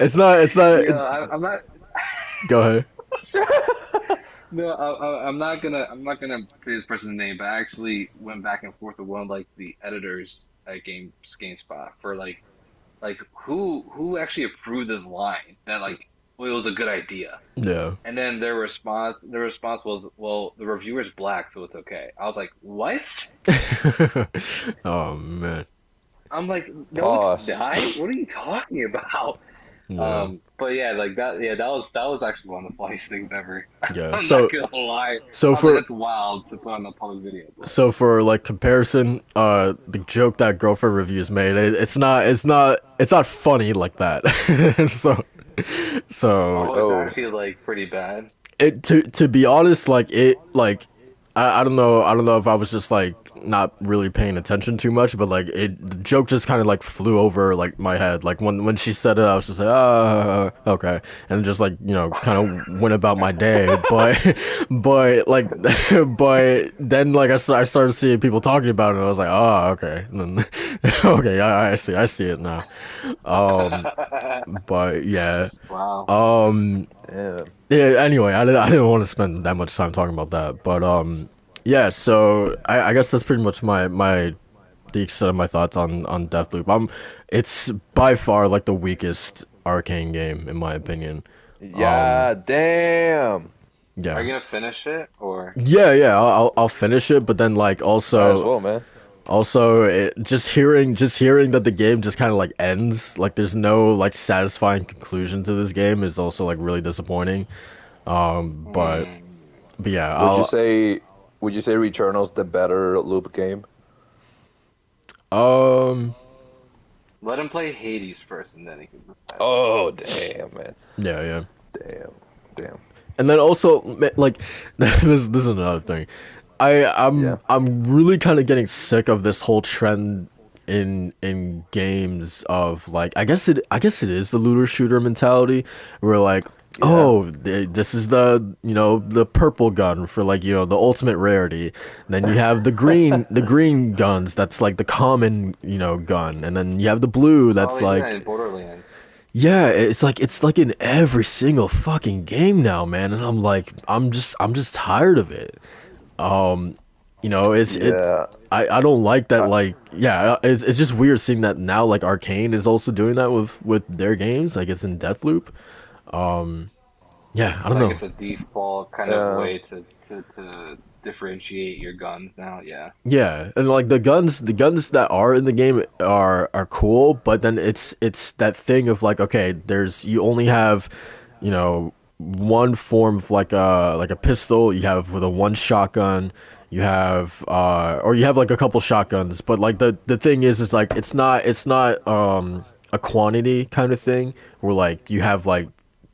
It's not Yeah, I'm not. go ahead. No, I'm not gonna say this person's name, but I actually went back and forth with one of like the editors at GameSpot for like who actually approved this line that like well, it was a good idea. Yeah. And then their response was, well, the reviewer's black, so it's okay. I was like, what? Oh man. I'm like, no, it's Pause. not. What are you talking about? Yeah. But yeah, like that. Yeah, that was actually one of the funniest things ever. Yeah. I'm not gonna lie. So I was like, for that's wild to put on a public video. But so for like comparison, the joke that Girlfriend Reviews made, it's not funny like that. so so oh, it's Oh. actually like pretty bad. it to be honest, like it like I don't know if I was just like not really paying attention too much, but like the joke just kind of like flew over like my head. Like when she said it, I was just like, okay, and just like kind of went about my day. But like but then like I started seeing people talking about it, and I was like, oh, okay, and then okay, I see it now. Um, but yeah. Wow. Um, Damn. yeah, anyway, I didn't want to spend that much time talking about that, but yeah. So I guess that's pretty much the extent of my thoughts on Deathloop. It's by far like the weakest arcane game in my opinion. Um, Yeah. Damn. Are yeah, you gonna finish it or? yeah. I'll finish it, but then like Might as also well, man. just hearing that the game just kind of like ends, like there's no like satisfying conclusion to this game is also like really disappointing. Um, but Hmm. but yeah, Would you I'll say would you say Returnal's the better loop game? um Let him play Hades first, and then he can decide. Oh, damn, man. yeah. Damn. Damn. And then also like this is another thing. Yeah. I'm really kind of getting sick of this whole trend in games of like I guess it is the looter shooter mentality where like Yeah. this is the purple gun for like the ultimate rarity. Then you have the green guns that's like the common gun, and then you have the blue Oh that's yeah, like in Borderlands. yeah, it's like in every single fucking game now, man, and I'm just tired of it. Um, it's Yeah. I don't like that. I, Like, yeah, it's just weird seeing that now. Like, Arcane is also doing that with their games. Like, it's in Deathloop. Um, yeah, I don't Like know. it's a default kind of yeah. way to differentiate your guns now. Yeah. Yeah, and like the guns that are in the game are cool, but then it's that thing of like, okay, there's you only have, one form of like a pistol. You have with a one shotgun. You have or you have like a couple shotguns, but like the thing is like it's not a quantity kind of thing where like you have like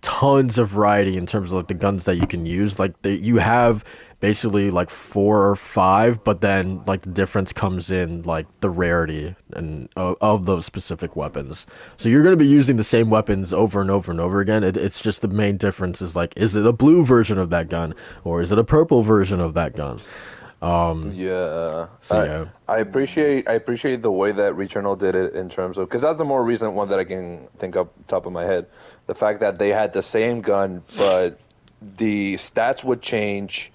tons of variety in terms of like the guns that you can use. Like you have basically like 4 or 5, but then like the difference comes in like the rarity and of those specific weapons. So you're going to be using the same weapons over and over and over again. It's just the main difference is like, is it a blue version of that gun or is it a purple version of that gun? Yeah. So yeah. I appreciate the way that Returnal did it in terms of, because that's the more recent one that I can think of top of my head. The fact that they had the same gun, but the stats would change,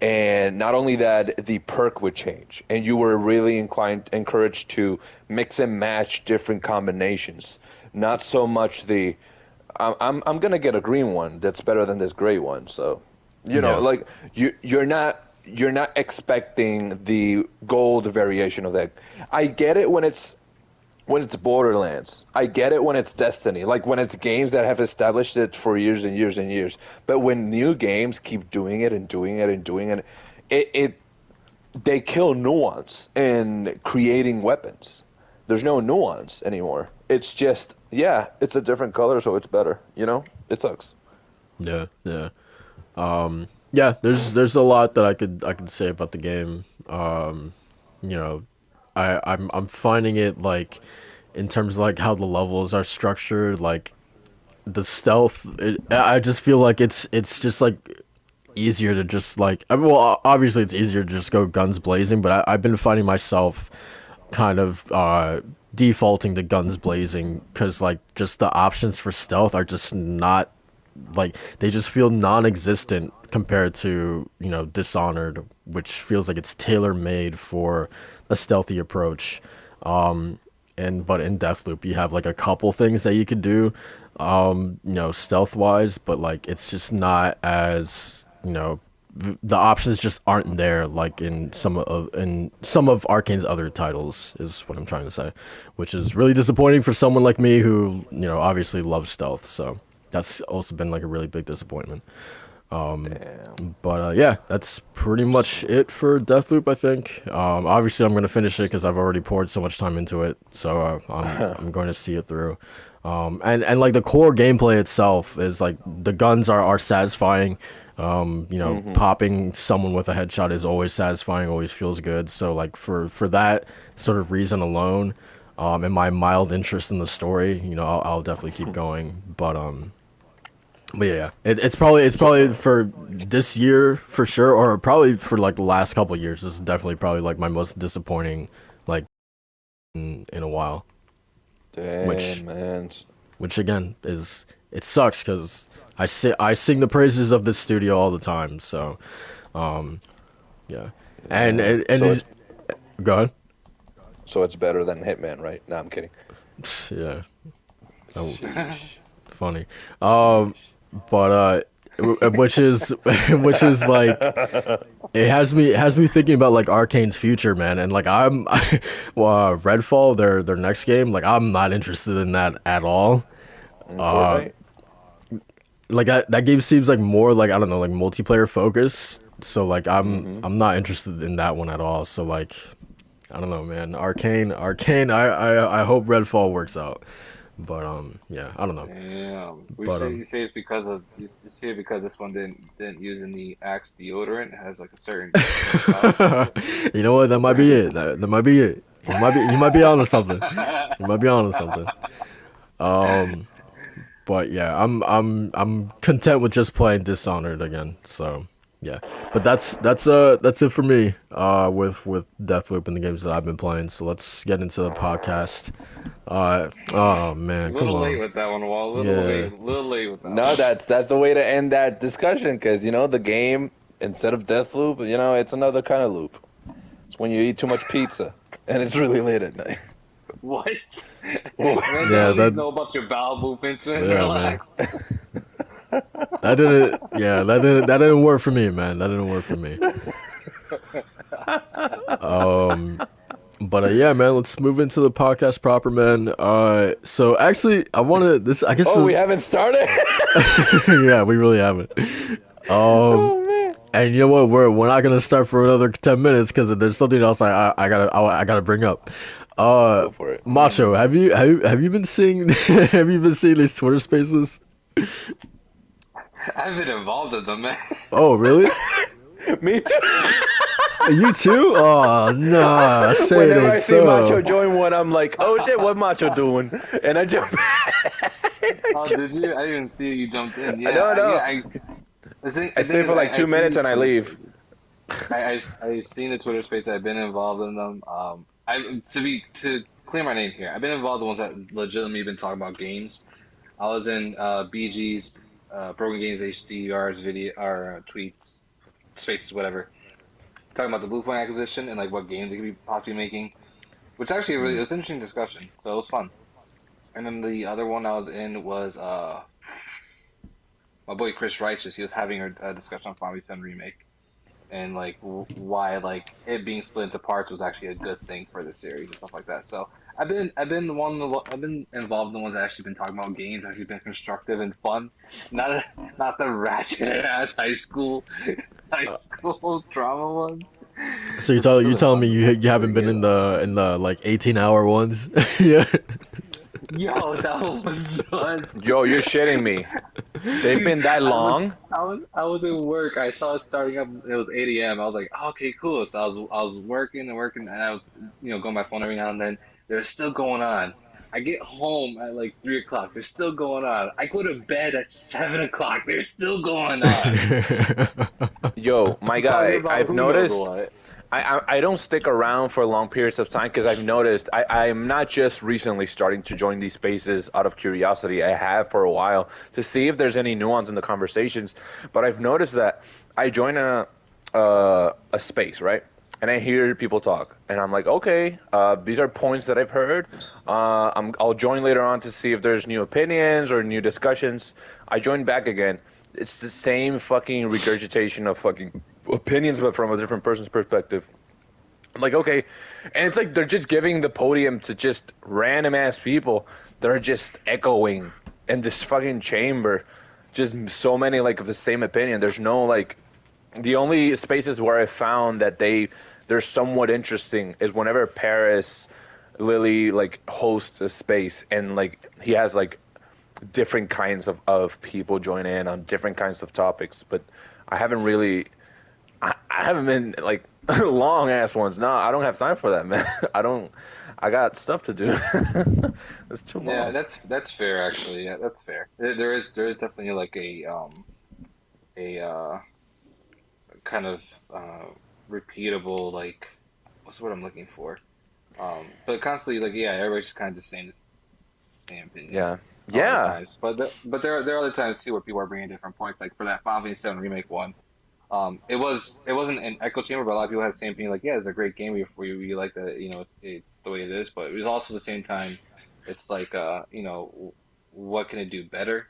and not only that, the perk would change, and you were really encouraged to mix and match different combinations. Not so much the, I'm gonna get a green one that's better than this gray one. So, like you're not expecting the gold variation of that. I get it when it's Borderlands. I get it when it's Destiny. Like when it's games that have established it for years and years and years. But when new games keep doing it and doing it and doing it, they kill nuance in creating weapons. There's no nuance anymore. It's just, yeah, it's a different color, so it's better. It sucks. Yeah, yeah. Yeah, there's a lot that I could say about the game. I'm finding it like in terms of like how the levels are structured, like the stealth. I just feel like it's just like easier to just like. Well, obviously it's easier to just go guns blazing, but I've been finding myself kind of defaulting to guns blazing because like just the options for stealth are just not like they just feel non-existent compared to Dishonored, which feels like it's tailor-made for a stealthy approach. But in Deathloop you have like a couple things that you could do stealth wise, but like it's just not as the options just aren't there like in some of Arcane's other titles is what I'm trying to say, which is really disappointing for someone like me who obviously loves stealth. So that's also been like a really big disappointment. But yeah, that's pretty much it for Deathloop, I think. Obviously I'm going to finish it because I've already poured so much time into it, so I'm going to see it through. And like the core gameplay itself is like the guns are satisfying. Popping someone with a headshot is always satisfying, always feels good. So like for that sort of reason alone, and my mild interest in the story, I'll definitely keep going. But yeah, it's probably for this year for sure, or probably for like the last couple of years. This is definitely probably like my most disappointing like in a while. Damn, man. Which again it sucks because I sing the praises of this studio all the time. So, yeah, and go ahead. So it's better than Hitman, right? No, I'm kidding. Yeah, oh, funny. But which is like it has me thinking about like Arcane's future, man. And like Redfall, their next game, like I'm not interested in that at all. Like that game seems like more like I don't know, like multiplayer focused. So like I'm not interested in that one at all. So like I don't know, man. Arcane. I hope Redfall works out. But yeah, I don't know. Damn. You say it's because this one didn't use any Axe deodorant. It has like a certain. You know what? That might be it. That might be it. You might be onto something. You might be onto something. But yeah, I'm content with just playing Dishonored again. So yeah, but that's it for me. With Deathloop and the games that I've been playing. So let's get into the podcast. Oh man, come on. A little late with that one, Wall. A little late with that. No, that's the way to end that discussion because the game instead of Deathloop, it's another kind of loop. It's when you eat too much pizza and it's really late at night. What? Yeah, that know about your bowel movements, man. Yeah, Relax. Man. That didn't work for me, man. That didn't work for me. But yeah, man, let's move into the podcast proper, man. So actually, I wanted this. I guess. We haven't started. Yeah, we really haven't. Man. And you know what? We're not gonna start for another 10 minutes because there's something else I gotta bring up. Go for it. Macho, have you been seeing have you been seeing these Twitter Spaces? I've been involved in them, man. Oh, really? Me too. You too? Oh, nah. Say it Whenever I ain't see Macho so. join one, I'm like, oh shit, what Macho doing? And I jump. Oh, did you? I didn't see you jumped in. Yeah, No. The I thing stay is, for like 2 I've seen minutes these and I Twitter leave. spaces. I've seen the Twitter space. I've been involved in them. To clear my name here, I've been involved in ones that legitimately been talking about games. I was in BG's Broken Games HDR's video or tweets, spaces, whatever, talking about the Bluepoint acquisition and like what games they could be possibly making, which actually really, it was an interesting discussion. So it was fun. And then the other one I was in was my boy Chris Righteous. He was having a discussion on Final Fantasy VII Remake and like why like it being split into parts was actually a good thing for the series and stuff like that. So I've been involved in the ones that actually been talking about games, actually been constructive and fun, not the ratchet ass high school drama ones. So you It's tell still you been telling me fun though. you I haven't been appreciate in it. the like 18-hour ones? Yeah. Yo, that was Yo, you're shitting me. They've dude. been that long? I was at work. I saw it starting up. It was 8 a.m. I was like, oh, okay, cool. So I was working and working, and I was going on my phone every now and then. They're still going on. I get home at like 3 o'clock. They're still going on. I go to bed at 7 o'clock. They're still going on. Yo, my Talking guy, about I've who knows noticed what. I don't stick around for long periods of time because I've noticed I'm not just recently starting to join these spaces out of curiosity. I have for a while to see if there's any nuance in the conversations. But I've noticed that I join a space, right? And I hear people talk, and I'm like, okay, these are points that I've heard. I'll join later on to see if there's new opinions or new discussions. I join back again. It's the same fucking regurgitation of fucking opinions, but from a different person's perspective. I'm like, okay, and it's like they're just giving the podium to just random ass people that are just echoing in this fucking chamber, just so many like of the same opinion. There's no like the only spaces where I found that they're somewhat interesting is whenever Paris Lily like hosts a space and like he has like different kinds of people join in on different kinds of topics, but I haven't really I haven't been like long ass ones. No, I don't have time for that, man. I got stuff to do. It's too Yeah, long. that's fair actually. Yeah, that's fair. There is definitely like a kind of uh repeatable like what's the word I'm looking for? But constantly like yeah, everybody's just kind of just saying the same opinion Yeah. a lot of Yeah. times. But there are other times too where people are bringing different points. Like for that Final Fantasy VII remake one, it wasn't an echo chamber, but a lot of people had the same thing. Like yeah, it's a great game for you. You like that, it's the way it is. But it was also at the same time, it's like what can it do better?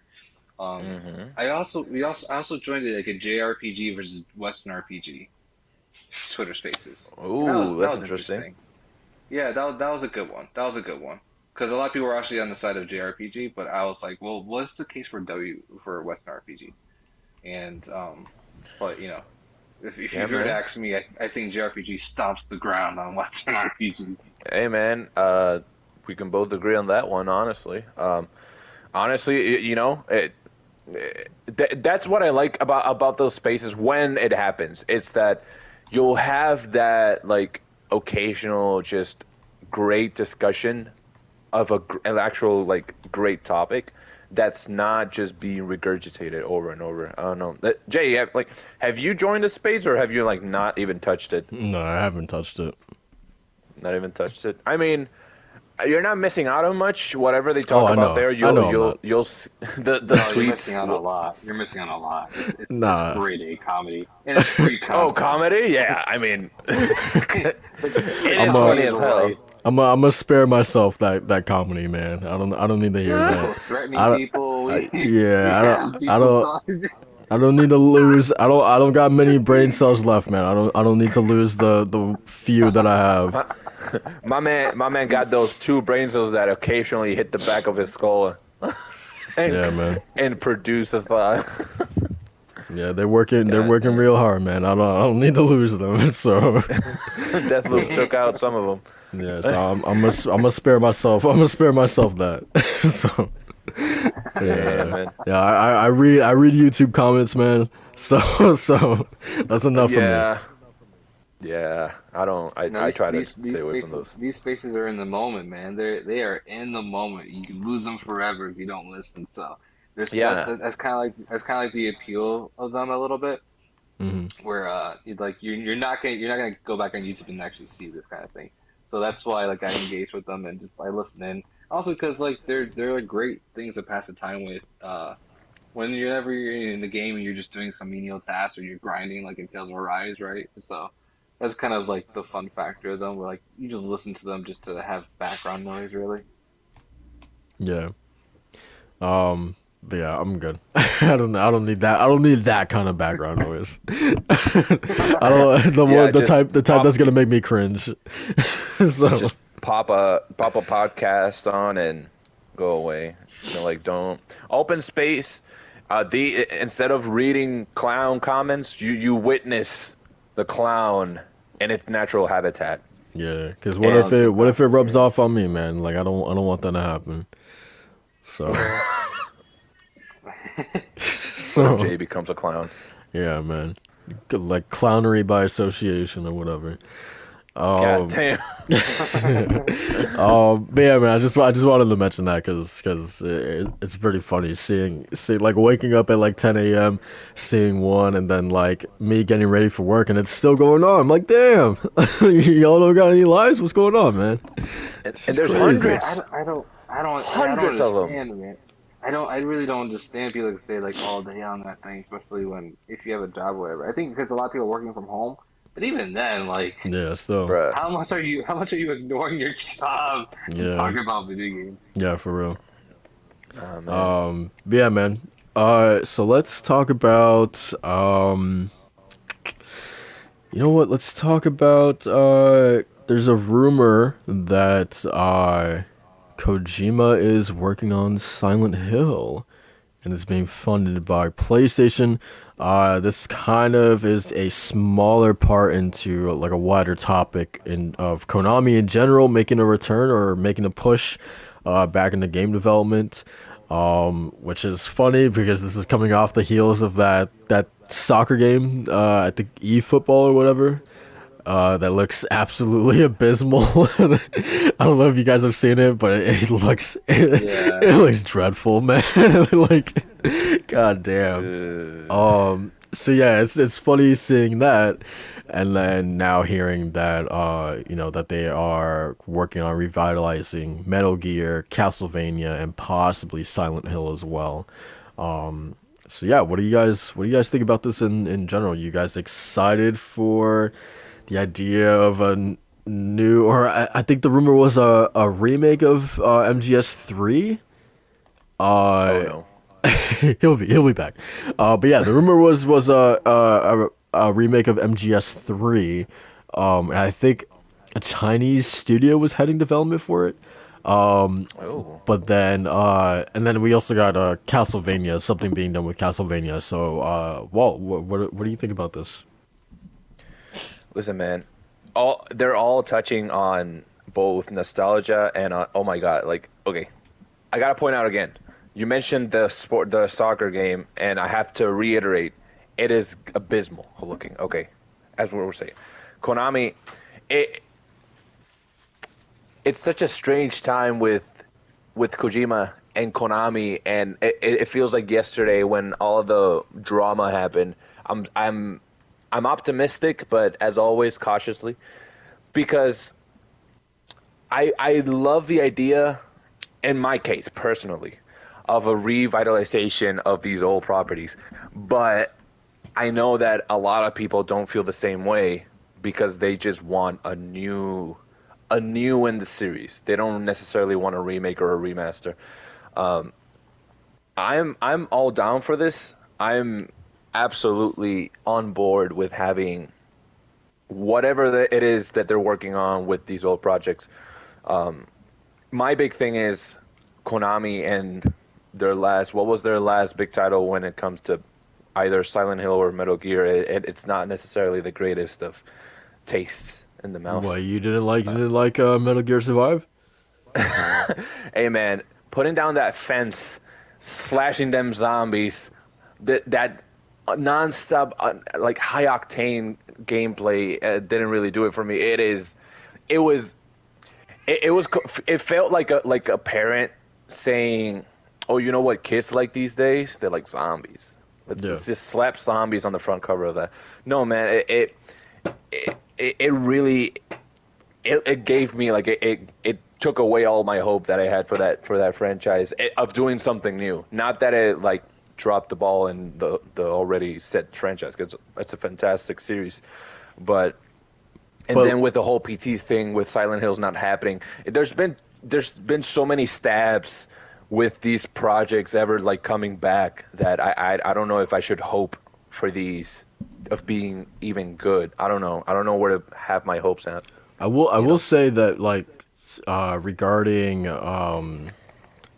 Um, Hmm. I also joined like a JRPG versus Western RPG Twitter Spaces, and Ooh, that that's was interesting. interesting. Yeah, that was a good one. That was a good one. Because a lot of people were actually on the side of JRPG, but I was like, well, what's the case for for Western RPGs? And but if Yeah, you were to man. ask me, I think JRPG stomps the ground on Western RPGs. Hey, man. We can both agree on that one, honestly. Honestly, that's what I like about those spaces when it happens. It's that you'll have that like occasional just great discussion of an actual like great topic that's not just being regurgitated over and over. I don't know. Jay, have you joined a space or have you like not even touched it? No, I haven't touched it. Not even touched it. I mean, you're not missing out on much. Whatever they Oh, talk about there, I know I'm not. the No, you're missing tweets. out on a lot. You're missing out on a lot. It's Nah. grade A comedy, and it's free Oh, content. comedy? Yeah, I mean, it The I'm is a funny comedy is as hell. right. I'm gonna spare myself that comedy, man. I don't need to hear that. People threatening I, don't- people. We yeah, have people talking. I don't need to lose. I don't got many brain cells left, man. I don't need to lose the few that I have. my, my man got those two brain cells that occasionally hit the back of his skull and Yeah, man. and produce a thought. Yeah, they're God working damn. real hard, man. I don't need to lose them. So Deathloop took out some of them. yeah, so I'm gonna spare myself. I'm gonna spare myself that. So Yeah, man. Yeah. I read YouTube comments, man. So that's enough for me. Yeah, yeah. I don't. No, I try to stay away from those. these spaces are in the moment, man. They are in the moment. You can lose them forever if you don't listen. So there's Yeah, that's kind of like the appeal of them a little bit, Hmm. where you're not gonna go back on YouTube and actually see this kind of thing. So that's why like I engage with them and just I listen in. Also because like they're like great things to pass the time with. Whenever you're in the game and you're just doing some menial tasks or you're grinding like in Tales of Arise, right? So that's kind of like the fun factor of them, where like you just listen to them just to have background noise, really. Yeah. But yeah, I'm good. I don't need that. I don't need that kind of background noise. I don't yeah. the type that's gonna make me cringe. So Just pop a podcast on and go away. Like don't open space. The instead of reading clown comments, you witness the clown in its natural habitat. yeah, because And what if it rubs off on me, man? Like I don't want that to happen. So What if so Jay becomes a clown? yeah, man. Like clownery by association or whatever. God Um, damn. but yeah, man, I just wanted to mention that because it's pretty funny seeing like waking up at like 10 a.m. seeing one and then like me getting ready for work and it's still going on. I'm like, damn, y'all don't got any lives? What's going on, man? And It's there's crazy. hundreds. I don't Hundreds of them. understand, man. I really don't understand people that stay like all day on that thing, especially when if you have a job or whatever. I think because a lot of people are working from home, but even then, like, Yeah, still, Bruh. how much are you ignoring your job and yeah, talking about video games? yeah, for real. Oh man. But yeah, man. So let's talk about you know what? Let's talk about there's a rumor that Kojima is working on Silent Hill and it's being funded by PlayStation. This kind of is a smaller part into like a wider topic of Konami in general making a return or making a push back into game development, which is funny because this is coming off the heels of that soccer game, I think eFootball or whatever. That looks absolutely abysmal. I don't know if you guys have seen it, but Yeah. it looks dreadful, man. Like, god damn. So yeah, it's funny seeing that, and then now hearing that you know that they are working on revitalizing Metal Gear, Castlevania, and possibly Silent Hill as well. So yeah, what do you guys think about this in general? You guys excited for the idea of new, or I think the rumor was a remake of MGS3. Oh Uh, no. he'll be back. But yeah, the rumor was a remake of MGS3. And I think a Chinese studio was heading development for it. Oh. But then and then we also got Castlevania, something being done with Castlevania. So Walt, what do you think about this? Listen, man. They're all touching on both nostalgia and oh my god, like okay. I gotta point out again. You mentioned the soccer game, and I have to reiterate, it is abysmal looking. Okay, as what we're saying, Konami, it it's such a strange time with Kojima and Konami, and it feels like yesterday when all of the drama happened. I'm optimistic, but as always, cautiously, because I love the idea, in my case personally, of a revitalization of these old properties, but I know that a lot of people don't feel the same way because they just want a new in the series. They don't necessarily want a remake or a remaster. Um, I'm all down for this. I'm absolutely on board with having whatever it is that they're working on with these old projects. My big thing is Konami and what was their last big title when it comes to either Silent Hill or Metal Gear. It's not necessarily the greatest of tastes in the mouth. What you didn't like Metal Gear Survive? Hey man, putting down that fence slashing them zombies, that non-stop like high octane gameplay didn't really do it for me. It was it felt like a parent saying, "Oh, you know what kids like these days? They're like zombies. Yeah. Let's just slap zombies on the front cover of that." No, man, it really it gave me like it took away all my hope that I had for that franchise of doing something new. Not that it like dropped the ball in the already set franchise, because it's a fantastic series, but and But then with the whole PT thing with Silent Hills not happening, there's been so many stabs with these projects ever like coming back that I don't know if I should hope for these of being even good. I don't know where to have my hopes at. I You will know. say that regarding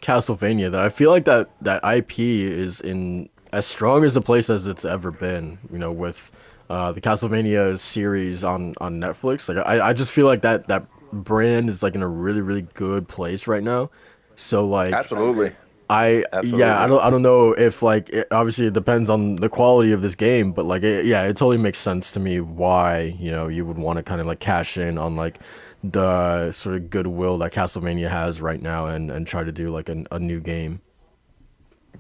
Castlevania, that I feel like that IP is in as strong as a place as it's ever been. You know, with the Castlevania series on Netflix, like I just feel like that brand is like in a really good place right now. So like I agree. Absolutely, yeah, absolutely. I don't know if like obviously it depends on the quality of this game, but like yeah, it totally makes sense to me why, you know, you would want to kind of like cash in on like the sort of goodwill that Castlevania has right now and try to do like a new game.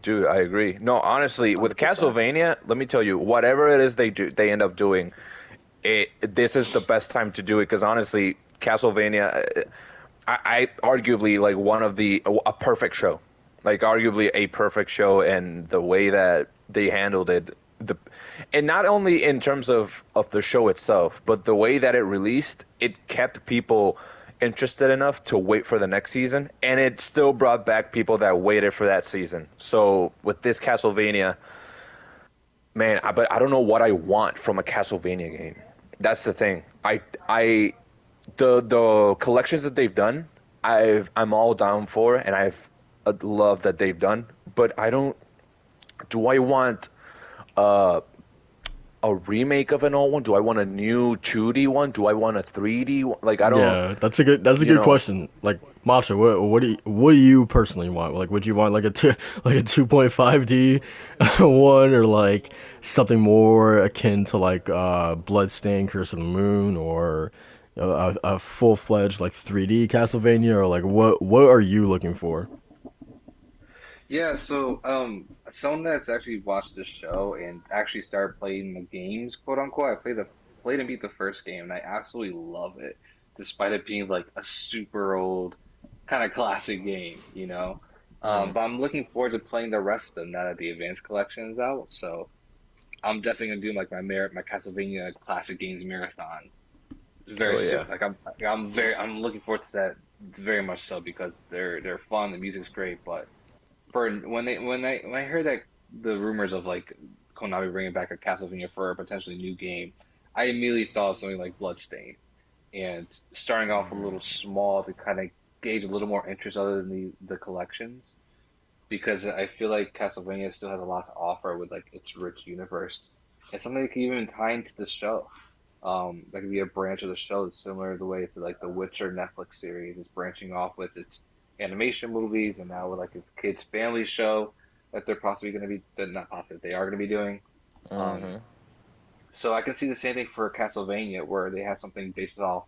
Dude, I agree. No, honestly, with 100%. Castlevania, let me tell you, whatever it is they end up doing, this is the best time to do it because honestly, Castlevania, I arguably like one of the a perfect show, like arguably a perfect show, and the way that they handled it, and not only in terms of the show itself, but the way that it released, it kept people interested enough to wait for the next season, and it still brought back people that waited for that season. So with this Castlevania, man, but I don't know what I want from a Castlevania game. That's the thing. The collections that they've done, I'm all down for, and I've loved that they've done. But I don't. Do I want uh, a remake of an old one? Do I want a new 2D one? Do I want a 3D one? Like I don't. Yeah, that's a You good know. question. Like Matcha, what do you personally want? Like, would you want like like a 2.5D one, or like something more akin to like Bloodstained Curse of the Moon, or a full fledged like 3D Castlevania, or like what are you looking for? Yeah, so someone that's actually watched the show and actually started playing the games, quote unquote. I played and beat the first game, and I absolutely love it, despite it being like a super old kind of classic game, you know. Mhm. But I'm looking forward to playing the rest of them now that the advanced collection is out. So I'm definitely gonna do like my Castlevania classic games marathon very Oh yeah. soon. I'm looking forward to that very much so because they're fun, the music's great, but for when I heard that the rumors of like Konami bringing back a Castlevania for a potentially new game, I immediately thought of something like Bloodstained and starting off a little small to kind of gauge a little more interest other than the collections because I feel like Castlevania still has a lot to offer with like its rich universe and something that can even tie into the show. That could be a branch of the show that's similar to the way to like the Witcher Netflix series is branching off with its animation movies and now with like its kids family show that they're possibly going to be that not possibly they are going to be doing. Um, Hmm. so I can see the same thing for Castlevania where they have something based off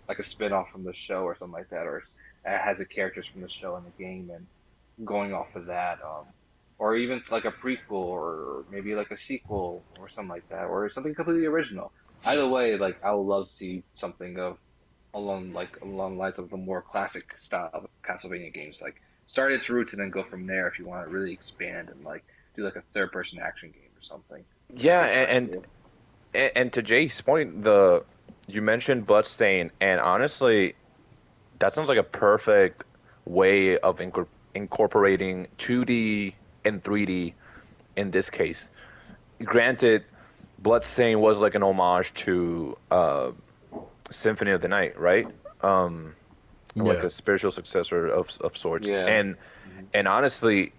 like a spin-off from the show or something like that, or it has the characters from the show in the game and going off of that. Or even like a prequel or maybe like a sequel or something like that, or something completely original. Either way, like I would love to see something of along the lines of the more classic style of Castlevania games. Like start its roots and then go from there if you want to really expand and like do like a third person action game or something. Like Yeah, they're trying to do. and to Jake's point, the you mentioned Bloodstain, and honestly, that sounds like a perfect way of incorporating 2D and 3D in this case. Granted, Bloodstain was like an homage to Symphony of the Night, right? Um, like Yeah. a spiritual successor of sorts. Yeah. And honestly,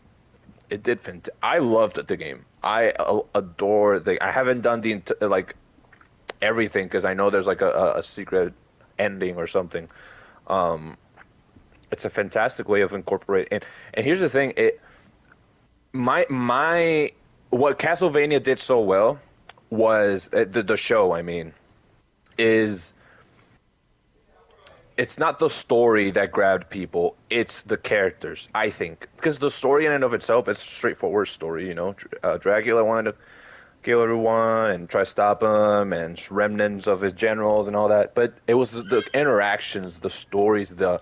it did. I loved the game. I adore the. I haven't done the like everything because I know there's like a secret ending or something. Um, it's a fantastic way of incorporating. And here's the thing: my what Castlevania did so well was the show. I mean, is it's not the story that grabbed people, it's the characters, I think. Because the story in and of itself is a straightforward story, you know. Dracula wanted to kill everyone and try to stop him, and remnants of his generals and all that. But it was the interactions, the stories, the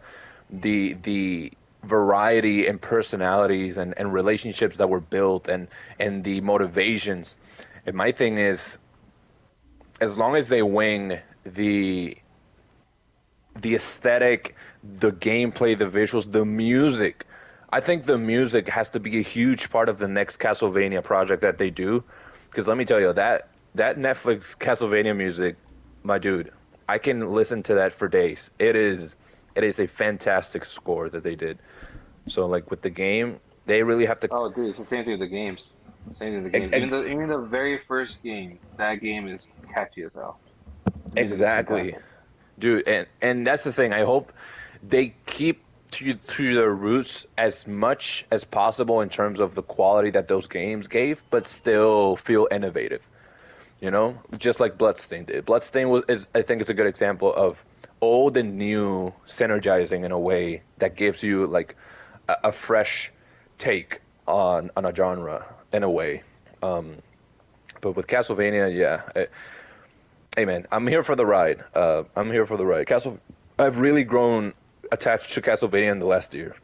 variety and personalities and relationships that were built, and the motivations. And my thing is, as long as they wing the aesthetic, the gameplay, the visuals, the music. I think the music has to be a huge part of the next Castlevania project that they do. Because let me tell you, that Netflix Castlevania music, my dude, I can listen to that for days. It is a fantastic score that they did. So like with the game, they really have to. Oh, dude, it's the same thing with the games. Same thing with the e- games. e- Even the very first game, that game is catchy as hell. The music is Exactly, fantastic. dude, and that's the thing. I hope they keep to their roots as much as possible in terms of the quality that those games gave, but still feel innovative. You know, just like Bloodstained did. Bloodstained is I think it's a good example of old and new synergizing in a way that gives you like a fresh take on a genre in a way. Um, but with Castlevania, yeah, hey man, I'm here for the ride. I'm here for the ride. I've really grown attached to Castlevania in the last year,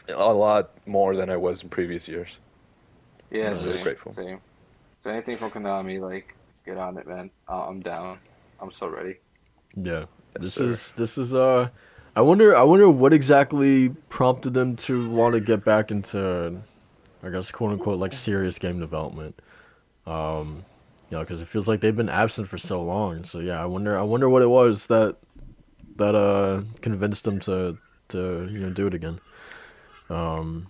a lot more than I was in previous years. Yeah, I'm really Nice. same, grateful. same. So anything from Konami, like, get on it, man. I'm down. I'm so ready. Yeah. Yes, This sir. is this is I wonder what exactly prompted them to want to get back into, I guess, quote unquote, like serious game development. Because it feels like they've been absent for so long. So yeah, I wonder what it was that convinced them to do it again. Um,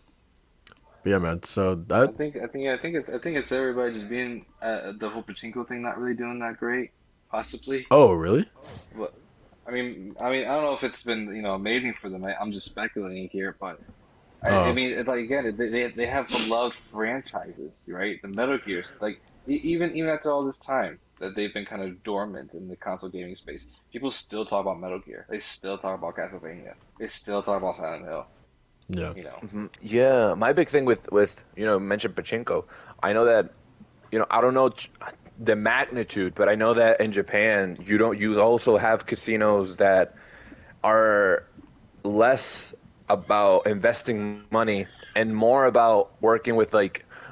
but yeah, man. So that. I think it's everybody just being the whole pachinko thing not really doing that great, possibly. Oh, really? But I don't know if it's been amazing for them. I'm just speculating here, but I Oh, mean, it's like again, they have beloved franchises, right? The Metal Gears, like even after all this time that they've been kind of dormant in the console gaming space, people still talk about Metal Gear. They still talk about Castlevania. They still talk about Silent Hill. yeah. You know. Yeah, my big thing with mentioned pachinko. I know that I don't know the magnitude, but I know that in Japan you also have casinos that are less about investing money and more about working with like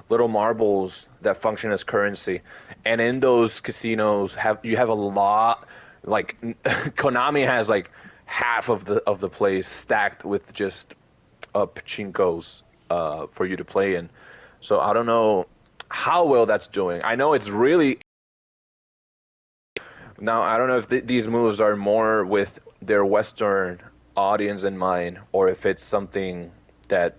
little marbles that function as currency. And in those casinos you have a lot like Konami has like half of the place stacked with just pachinkos for you to play in. So I don't know how well that's doing. I know it's really now. I don't know if these moves are more with their Western audience in mind, or if it's something that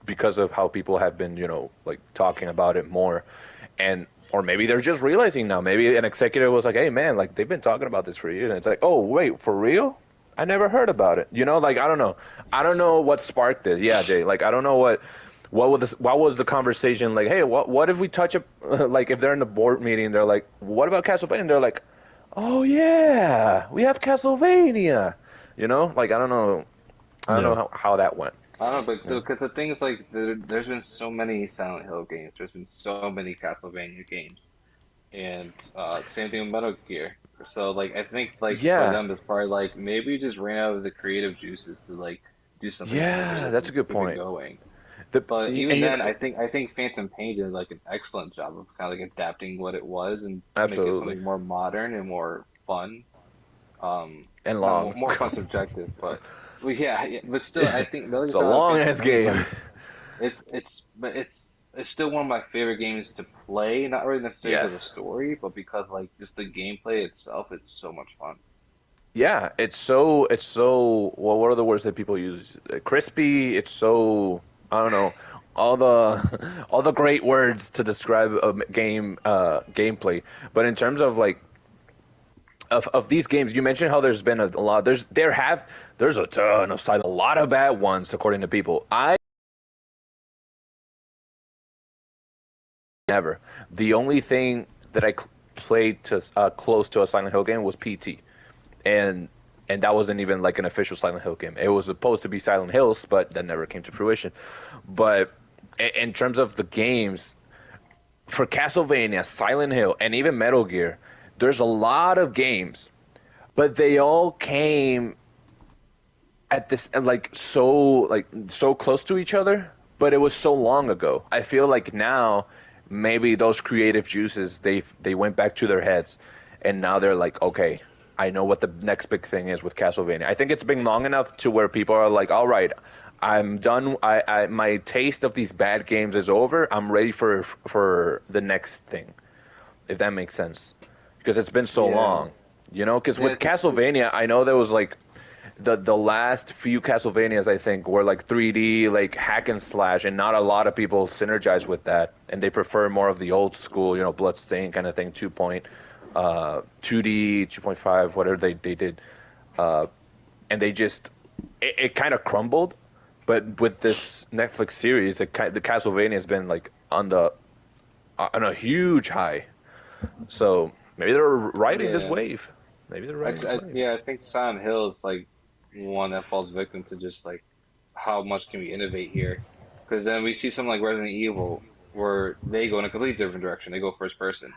because of how people have been, like talking about it more, and or maybe they're just realizing now. Maybe an executive was like, "Hey, man, like they've been talking about this for years," and it's like, "Oh, wait, for real? I never heard about it." Like I don't know. I don't know what sparked it. Yeah, Jay. Like I don't know what was the conversation like? Hey, what if we touch up like if they're in the board meeting, they're like, "What about Castlevania?" And they're like, "Oh yeah, we have Castlevania." Like I don't know. I don't know Yeah. how that went. I don't know, but Yeah. because the thing is, like, there's been so many Silent Hill games, there's been so many Castlevania games, and same thing with Metal Gear. So, like, I think, like, for Yeah. them, it's probably like maybe we just ran out of the creative juices to like do something Yeah, innovative that's a and good keep it point. going. The But and even then, I think Phantom Pain did like an excellent job of kind of like adapting what it was and make it absolutely something more modern and more fun. and Not long. more fun subjective, but well, yeah, but still, I think Metal Gear It's a Solid long Phantom ass Pain is game. like it's still one of my favorite games to play. Not really necessarily because of the Yes. story, but because like just the gameplay itself, it's so much fun. Yeah, it's so well, what are the words that people use? Crispy, it's so I don't know, all the all the great words to describe a game gameplay. But in terms of like of these games, you mentioned how there's been a lot there's a ton of silent a lot of bad ones according to people. I never. The only thing that I played to close to a Silent Hill game was PT, and that wasn't even like an official Silent Hill game. It was supposed to be Silent Hills, but that never came to fruition. But in terms of the games, for Castlevania, Silent Hill, and even Metal Gear, there's a lot of games, but they all came at this so close to each other, but it was so long ago. I feel like now maybe those creative juices they went back to their heads, and now they're like, okay, I know what the next big thing is with Castlevania. I think it's been long enough to where people are like, all right, I'm done. My taste of these bad games is over. I'm ready for the next thing, if that makes sense, because it's been so long, you know. Because with Castlevania, I know there was like the last few Castlevanias, I think, were like 3D, like hack and slash, and not a lot of people synergize with that, and they prefer more of the old school, you know, Bloodstained kind of thing, 2D, 2.5, whatever they did, and they just it kind of crumbled. But with this Netflix series, the Castlevania has been like on a huge high. So maybe they're riding this wave. Maybe they're riding this wave. Yeah, I think Silent Hill is like one that falls victim to just like how much can we innovate here? Because then we see something like Resident Evil where they go in a completely different direction. They go first person.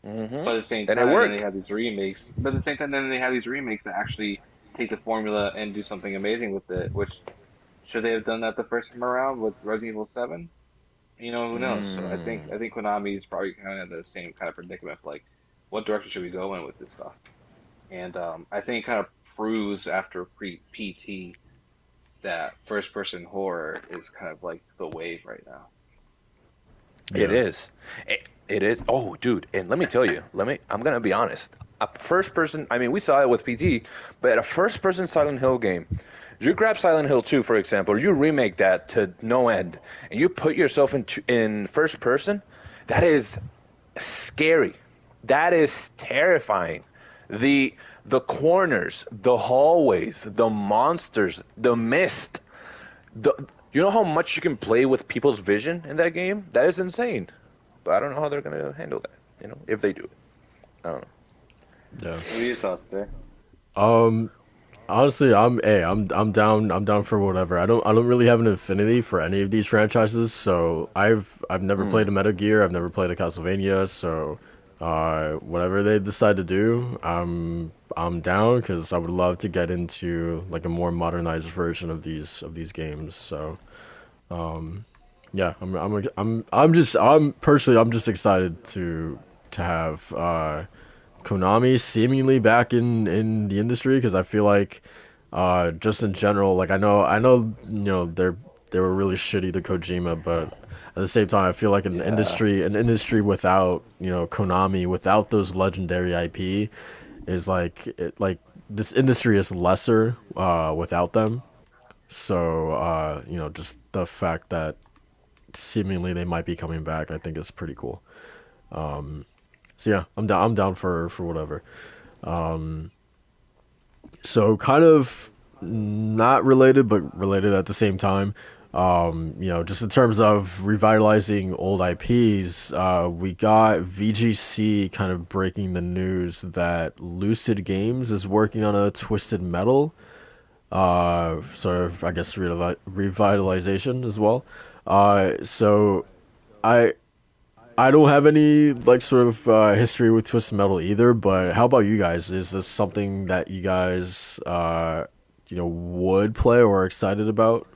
Mm-hmm. But at the same time, then they have these remakes. But at the same time, then they have these remakes that actually take the formula and do something amazing with it. Which should they have done that the first time around with Resident Evil 7? You know, who knows? So I think Konami is probably kind of in the same kind of predicament. Like, what direction should we go in with this stuff? And I think it kind of proves after PT that first-person horror is kind of like the wave right now. Yeah. It is. It is. Oh, dude, and let me tell you, I'm going to be honest. A first-person, I mean, we saw it with PT, but a first-person Silent Hill game, you grab Silent Hill 2, for example, you remake that to no end, and you put yourself in first person, that is scary. That is terrifying. The corners, the hallways, the monsters, the mist. You know how much you can play with people's vision in that game? That is insane. But I don't know how they're going to handle that, you know, if they do it. I don't know. Yeah. What are your thoughts there? Honestly, I'm down for whatever. I don't really have an affinity for any of these franchises, so I've never played a Metal Gear, I've never played a Castlevania, so whatever they decide to do, I'm down because I would love to get into like a more modernized version of these games. So yeah, I'm just excited to have Konami seemingly back in the industry, because I feel like just in general, like I know you know they were really shitty to Kojima, but at the same time I feel like an industry without, you know, Konami, without those legendary IP is like this industry is lesser without them. So you know, just the fact that seemingly they might be coming back, I think is pretty cool. So yeah, I'm down for whatever. So kind of not related, but related at the same time. You know, just in terms of revitalizing old IPs, we got VGC kind of breaking the news that Lucid Games is working on a Twisted Metal, sort of, I guess, revitalization as well. So I don't have any like sort of history with Twisted Metal either, but how about you guys? Is this something that you guys you know, would play or are excited about,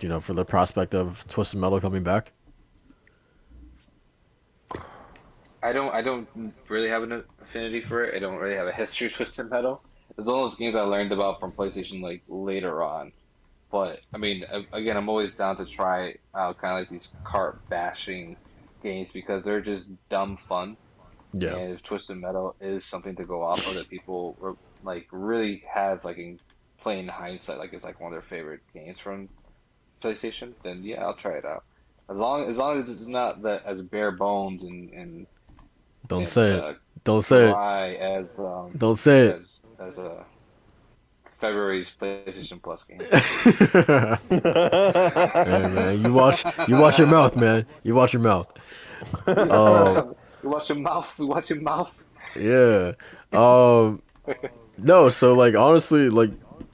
you know, for the prospect of Twisted Metal coming back? I don't really have an affinity for it. I don't really have a history of Twisted Metal. It's one of those games I learned about from PlayStation like later on. But I mean, again, I'm always down to try out kind of like these cart bashing games because they're just dumb fun. Yeah. And if Twisted Metal is something to go off of that people like really have like in plain hindsight, like it's like one of their favorite games from PlayStation, then yeah, I'll try it out. As long as it's not that as bare bones and Don't say it. Don't say dry it. as Don't say it. as a February's PlayStation Plus game. Hey man, you watch your mouth, man. You watch your mouth. Um, We watch your mouth. We watch your mouth. yeah. Um, no, so like honestly, like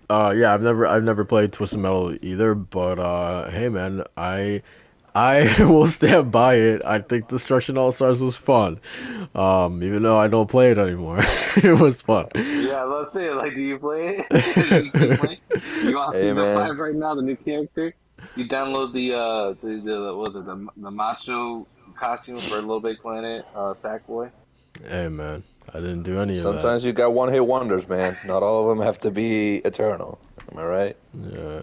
yeah, I've never played Twisted Metal either, but hey man, I will stand by it. I think Destruction All Stars was fun. Even though I don't play it anymore. It was fun. Yeah, let's say it. Like, do you play it? Do you keep playing? You want Hey season man, 5 right now? The new character. You download the what was it the macho costume for Little Big Planet, Sackboy. Hey man, I didn't do any of that. sometimes you got one hit wonders, man. Not all of them have to be eternal. Am I right? Yeah.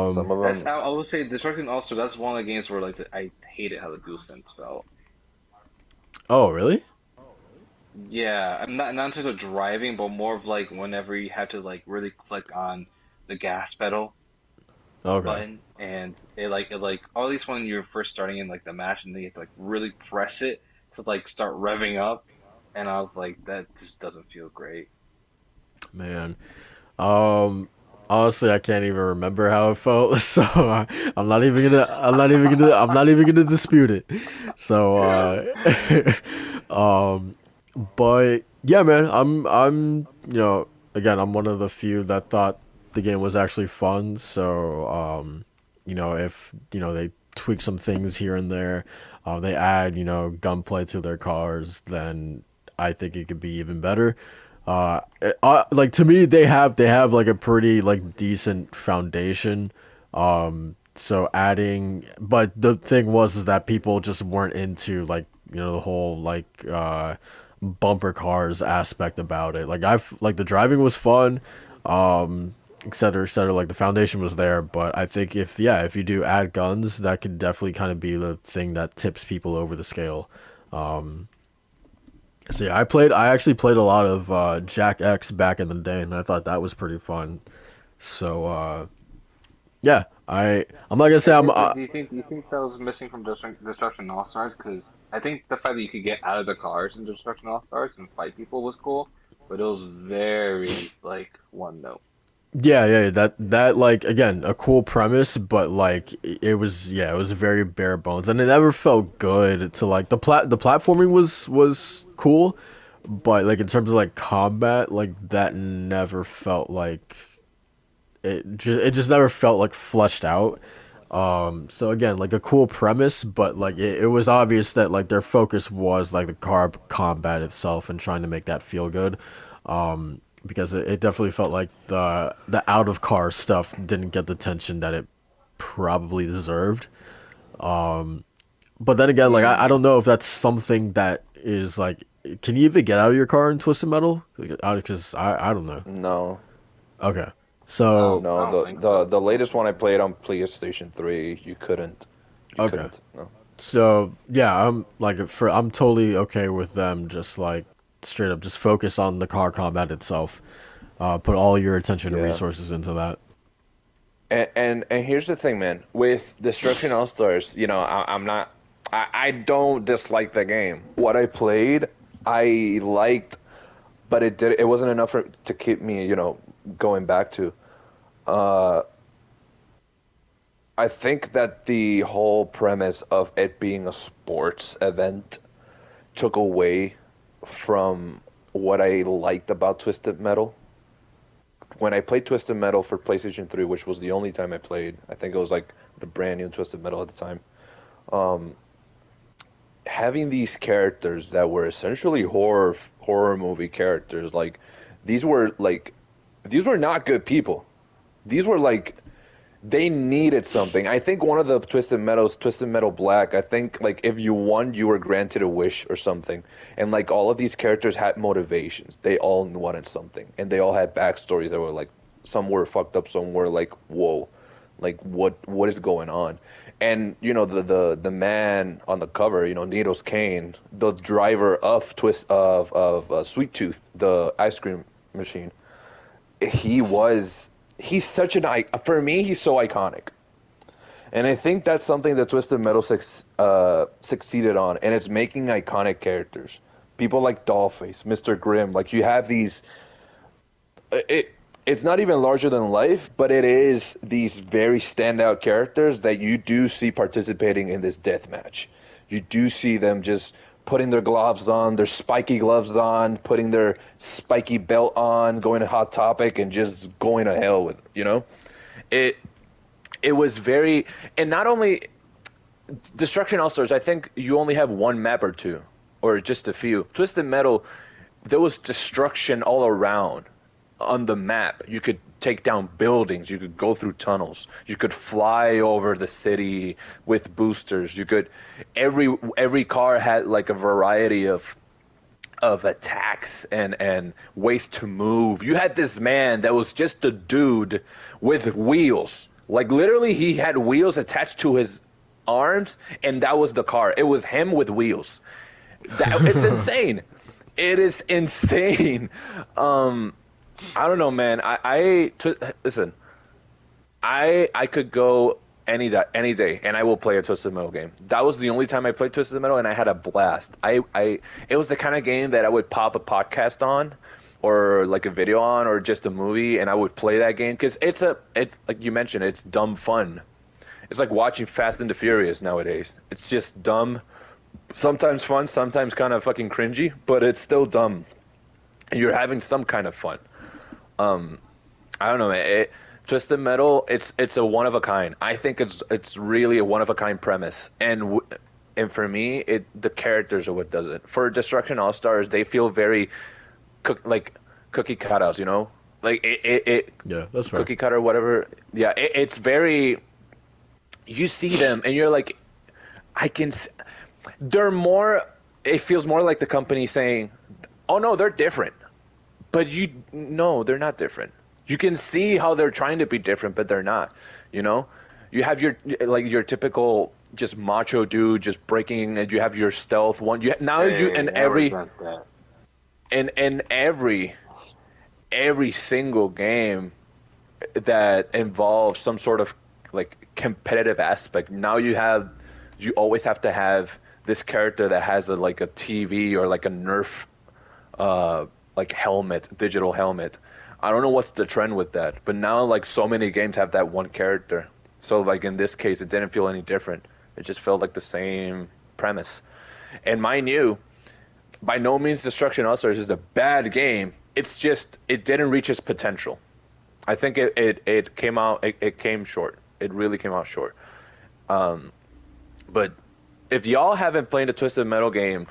Some Um. of That's them. how I would say Destruction Also. That's one of the games where like I hated how the DualSense felt. Oh, really? Yeah, I'm not in terms of driving, but more of like whenever you have to like really click on the gas pedal Okay. button, and it like or at least when you're first starting in like the match, and then you have to like really press it to like start revving up, and I was like, that just doesn't feel great. Man. Um. Honestly, I can't even remember how it felt, so I'm not even gonna dispute it. So, um, but yeah, man, again, I'm one of the few that thought the game was actually fun. So, if they tweak some things here and there, they add gunplay to their cars, then I think it could be even better. Like to me, they have like a pretty like decent foundation. So adding, but the thing was is that people just weren't into like the whole like bumper cars aspect about it. Like I've like the driving was fun, et cetera, et cetera. Like the foundation was there, but I think if you do add guns, that could definitely kind of be the thing that tips people over the scale. Um, so yeah, I actually played a lot of Jack X back in the day, and I thought that was pretty fun. So yeah, I'm not gonna say I'm Do you think that was missing from Destruction All Stars? Because I think the fact that you could get out of the cars in Destruction All Stars and fight people was cool, but it was very like one note. yeah, that like again a cool premise, but like it was it was very bare bones, and it never felt good to like the platforming was cool, but like in terms of like combat, like that never felt like it just never felt like fleshed out. So again, like a cool premise, but like it was obvious that like their focus was like the car combat itself and trying to make that feel good. Because it definitely felt like the out of car stuff didn't get the attention that it probably deserved. But then again, like I Mm. don't know if that's something that is like, can you even get out of your car in Twisted Metal? Because I don't know. No, Okay, so I no. don't The think the so. the latest one I played on PlayStation 3, you couldn't. You okay. couldn't. No. So yeah, I'm totally okay with them just like straight up just focus on the car combat itself. Put all your attention and Yeah. resources into that. And here's the thing, man. With Destruction All Stars, I'm not. I don't dislike the game. What I played, I liked, but it wasn't enough to keep me, going back to. Uh, I think that the whole premise of it being a sports event took away from what I liked about Twisted Metal. When I played Twisted Metal for PlayStation 3, which was the only time I played, I think it was like the brand new Twisted Metal at the time. Um, Having these characters that were essentially horror movie characters, these were like these were not good people. These were like they needed something. I think one of the Twisted Metal Black, I think like if you won, you were granted a wish or something. And like all of these characters had motivations. They all wanted something, and they all had backstories that were like some were fucked up, some were like whoa, like what is going on? And the man on the cover, Needles Kane, the driver of Sweet Tooth, the ice cream machine. He's such for me he's so iconic, and I think that's something that Twisted Metal succeeded on, and it's making iconic characters, people like Dollface, Mr. Grimm. Like you have these, it's not even larger than life, but it is these very standout characters that you do see participating in this death match. you do see them just putting their gloves on, their spiky gloves on, putting their spiky belt on, going to Hot Topic, and just going to hell with, it. It was very, and not only Destruction All Stars. I think you only have one map or two, or just a few. Twisted Metal, there was destruction all around on the map. You could take down buildings, you could go through tunnels, you could fly over the city with boosters. You could every car had like a variety of attacks and ways to move. You had this man that was just a dude with wheels. Like literally he had wheels attached to his arms, and that was the car. It was him with wheels. It's insane. It is insane. I don't know, man. Listen. I could go any day, and I will play a Twisted Metal game. That was the only time I played Twisted Metal, and I had a blast. It was the kind of game that I would pop a podcast on, or like a video on, or just a movie, and I would play that game because it's like you mentioned, it's dumb fun. It's like watching Fast and the Furious nowadays. It's just dumb, sometimes fun, sometimes kind of fucking cringy, but it's still dumb. You're having some kind of fun. I don't know, man. Twisted Metal, it's a one of a kind. I think it's really a one of a kind premise, and for me, the characters are what does it. For Destruction All Stars, they feel very like cookie cutouts, like it. Yeah, that's right. Cookie cutter, whatever. Yeah, it's very. You see them, and you're like, they're more. It feels more like the company saying, "Oh no, they're different." But no, they're not different. You can see how they're trying to be different, but they're not. You have your typical just macho dude just breaking, and you have your stealth one. Every single game that involves some sort of like competitive aspect. Now you always have to have this character that has a TV or like a Nerf like helmet, digital helmet. I don't know what's the trend with that, but now like so many games have that one character. So like in this case, it didn't feel any different. It just felt like the same premise. And mind you, by no means Destruction All Stars is a bad game. It's just it didn't reach its potential. I think it came short. It really came out short. But if y'all haven't played a Twisted Metal game,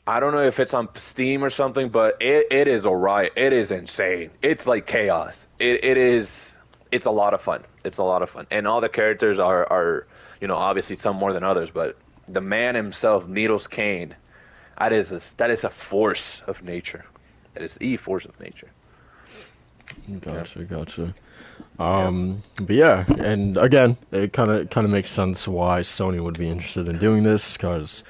I don't know if it's on Steam or something, but it is alright. It is insane. It's like chaos. It's a lot of fun. It's a lot of fun. And all the characters are obviously some more than others, but the man himself, Needles Kane, that is a force of nature. That is the force of nature. Gotcha. But yeah, and again, it kind of makes sense why Sony would be interested in doing this, because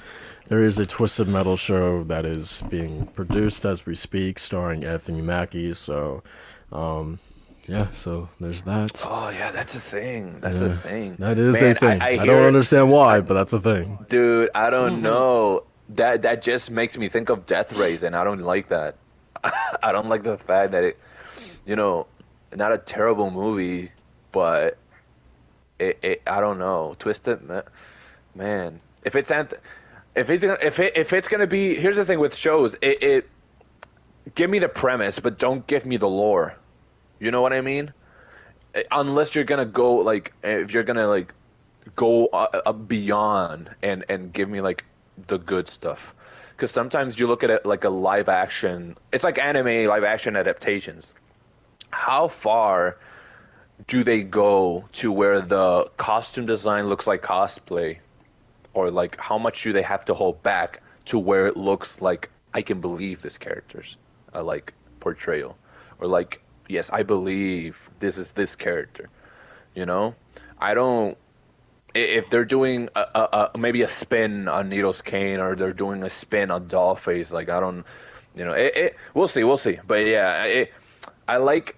there is a Twisted Metal show that is being produced as we speak, starring Anthony Mackie. So, yeah, so there's that. Oh yeah, that's a thing. That's a thing. That is a thing. I don't understand why, but that's a thing. Dude, I don't know. That just makes me think of Death Race, and I don't like that. I don't like the fact that it, not a terrible movie, but it I don't know. Twisted, man. If it's gonna be, here's the thing with shows. It give me the premise, but don't give me the lore. You know what I mean? Unless you're gonna go if you're gonna go beyond and give me the good stuff. Because sometimes you look at it like a live action. It's like anime live action adaptations. How far do they go to where the costume design looks like cosplay? Or how much do they have to hold back to where it looks like I can believe this character's portrayal? Or yes, I believe this is this character. I don't. If they're doing maybe a spin on Needles Kane, or they're doing a spin on Dollface, I don't, we'll see. But yeah, I like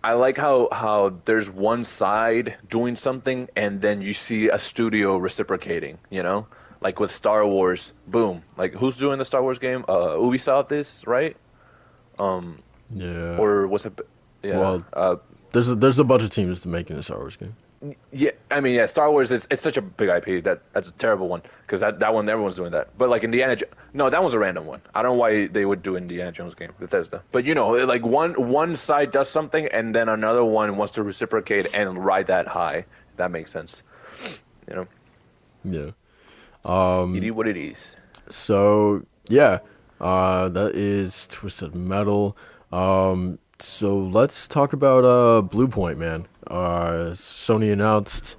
how there's one side doing something, and then you see a studio reciprocating. Like with Star Wars, boom. Who's doing the Star Wars game? Ubisoft is, right? Yeah. Or was it? Yeah. Well, there's a bunch of teams making a Star Wars game. Yeah, I mean, yeah, Star Wars is it's such a big IP that's a terrible one because that one everyone's doing that. But like no, that was a random one. I don't know why they would do Indiana Jones game, Bethesda. But like one side does something and then another one wants to reciprocate and ride that high. That makes sense. You know, Yeah. it is what it is. So yeah, that is Twisted Metal. So let's talk about Bluepoint, man. Sony announced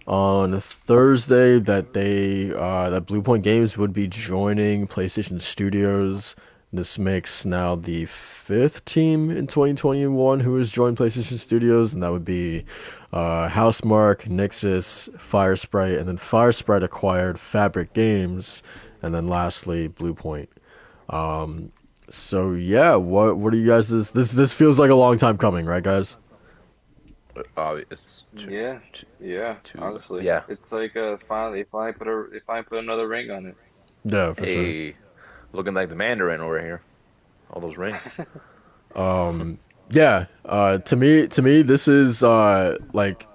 on Thursday that that Bluepoint Games would be joining PlayStation Studios. This makes now the fifth team in 2021 who has joined PlayStation Studios, and that would be Housemarque, Nixxes, Firesprite, and then Firesprite acquired Fabric Games, and then lastly Bluepoint. So yeah, what do you guys this feels like a long time coming, right, guys? It's Yeah, yeah. too Honestly, yeah. it's like finally, if I put another ring on it. Yeah, for sure. Hey, looking like the Mandarin over here. All those rings. Yeah, to me, this is like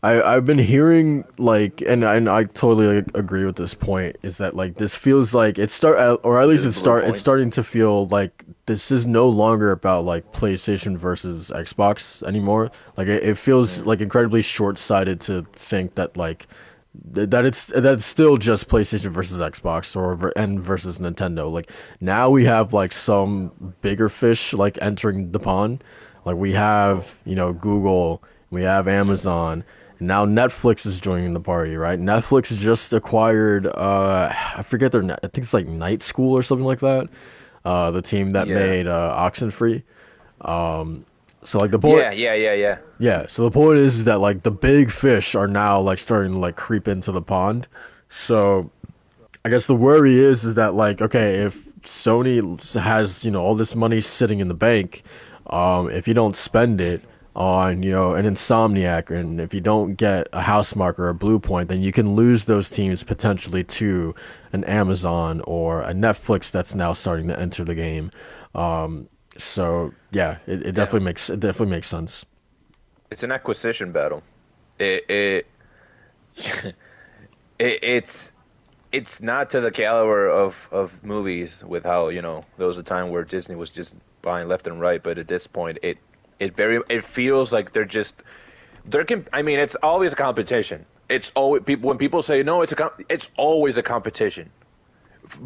I've been hearing like, and I totally like, agree with this point. Is that like this feels like or at least This it's Bluepoint. starting to feel like this is no longer about like PlayStation versus Xbox anymore. Like it feels like incredibly short sighted to think that like that's still just PlayStation versus Xbox and versus Nintendo. Like now we have like some bigger fish like entering the pond. Like we Oh, have Google, we have Amazon, and now Netflix is joining the party. Right? Netflix just acquired I forget I think it's like Night School or something like that. The team that yeah. made Oxenfree. So like the point, Yeah. yeah. So the point is that like the big fish are now like starting to like creep into the pond. So I guess the worry is that like okay, if Sony has all this money sitting in the bank, if you don't spend it on an Insomniac, and if you don't get a Housemarque or a Bluepoint, then you can lose those teams potentially to an Amazon or a Netflix that's now starting to enter the game. So yeah, Yeah. it definitely makes sense. It's an acquisition battle. It, it, it's not to the caliber of movies with how, there was a time where Disney was just buying left and right, but at this point it feels like I mean, it's always a competition. It's always people when people say no, it's always a competition.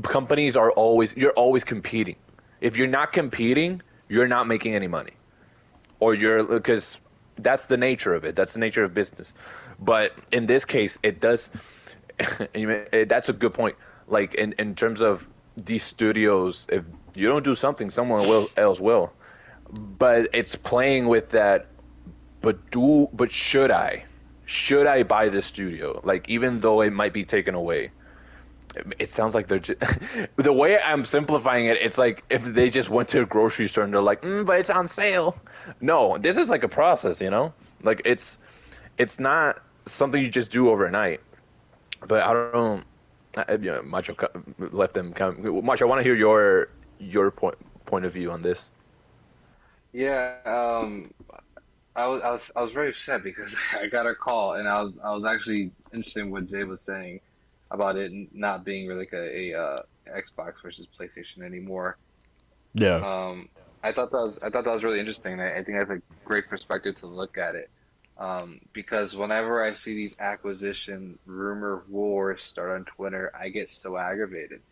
Companies are you're always competing. If you're not competing, you're not making any money. Or because that's the nature of it. That's the nature of business. But in this case, it does. That's a good point. Like in terms of these studios, if you don't do something, else will. But it's playing with that. But should I? Should I buy this studio? Like even though it might be taken away, it sounds like they're just, the way I'm simplifying it. It's like if they just went to a grocery store and they're like, but it's on sale. No, this is like a process, Like it's not something you just do overnight. But I don't. Macho left them. Macho, I want to hear your point of view on this. Yeah, I was very upset because I got a call and I was actually interested in what Jay was saying about it not being really like Xbox versus PlayStation anymore. Yeah, Um, I thought that was really interesting. I think that's a great perspective to look at it. Because whenever I see these acquisition rumor wars start on Twitter, I get so aggravated.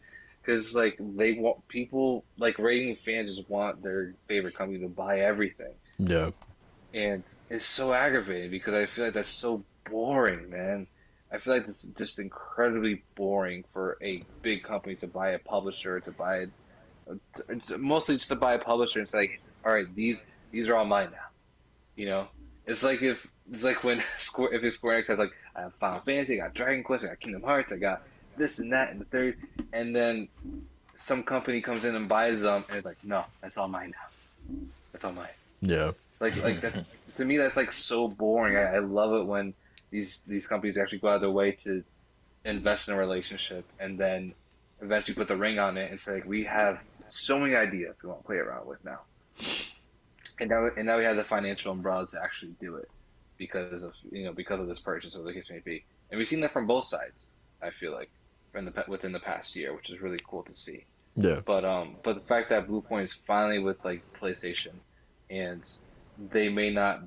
Because like they want people like rating fans just want their favorite company to buy everything. yeah, And it's so aggravating because I feel like that's so boring, man. I feel like this is just incredibly boring for a big company to buy a publisher, to buy it's mostly just to buy a publisher and say, like, all right, these are all mine now. You know, it's like when Square Enix has like I have Final Fantasy, I got Dragon Quest, I got Kingdom Hearts, I got this and that and the third, and then some company comes in and buys them and it's like, no, that's all mine now. That's all mine. yeah, Like that's to me that's like so boring. I love it when these companies actually go out of their way to invest in a relationship and then eventually put the ring on it and say like we have so many ideas we want to play around with now. And now we have the financial umbrella to actually do it. because of this purchase or the case may be. And we've seen that from both sides. I feel like within the past year, which is really cool to see. Yeah. But the fact that Bluepoint is finally with like PlayStation, and they may not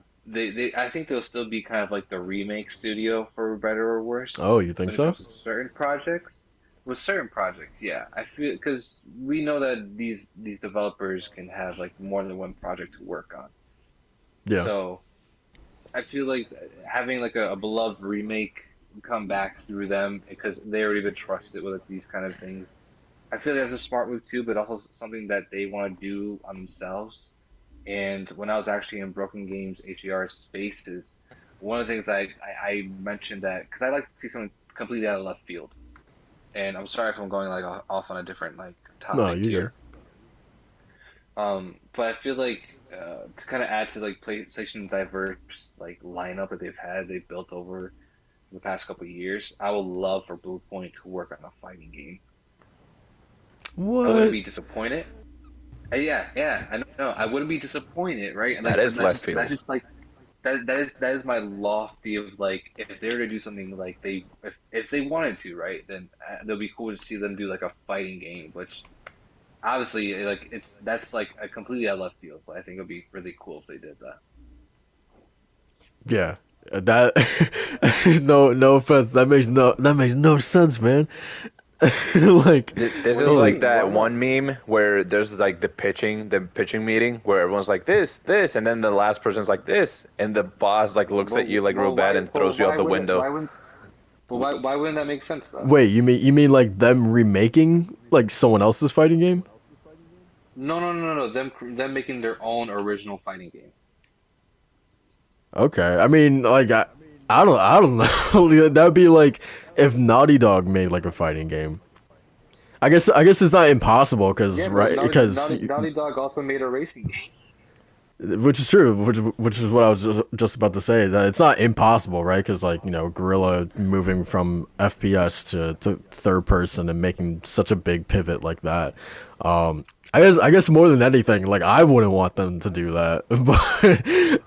I think they'll still be kind of like the remake studio for better or worse Oh, you think when it so? comes to certain projects. With certain projects, yeah, I feel because we know that these developers can have like more than one project to work on. Yeah. So I feel like having like a beloved remake come back through them because they already been trusted with like, these kind of things. I feel like that's a smart move too, but also something that they want to do on themselves. And when I was actually in Broken Games HER Spaces, one of the things I mentioned that because I like to see something completely out of left field. And I'm sorry if I'm going like off on a different like No, topic you good. here. But I feel like to kind of add to like PlayStation's diverse like lineup that they've built over the past couple of years, I would love for Bluepoint to work on a fighting game. I wouldn't What? be disappointed. Yeah, yeah, I know. I wouldn't be disappointed, right? And That like, but is left that's field. just like that is my lofty of like if they were to do something like if they wanted to, right? Then it'll be cool to see them do like a fighting game, which obviously like that's like a completely out of left field, but I think it'd be really cool if they did that. Yeah. That no offense. That makes no sense, man. Like, This What do is you holy like mean? Why that not? one meme where there's like the pitching meeting where everyone's like this, and then the last person's like this, and the boss like looks at you like real bad and throws you out the window. Why wouldn't that make sense though? wait, you mean like them remaking like someone else's fighting game? No. Them making their own original fighting game. Okay. I mean, like I don't know. That'd be like if Naughty Dog made like a fighting game. I guess it's not impossible because Yeah, but right because Naughty Dog also made a racing game. which is true, which is what I was just about to say that it's not impossible, right? Because like Gorilla moving from FPS to third person and making such a big pivot like that. I guess more than anything, like I wouldn't want them to do that, but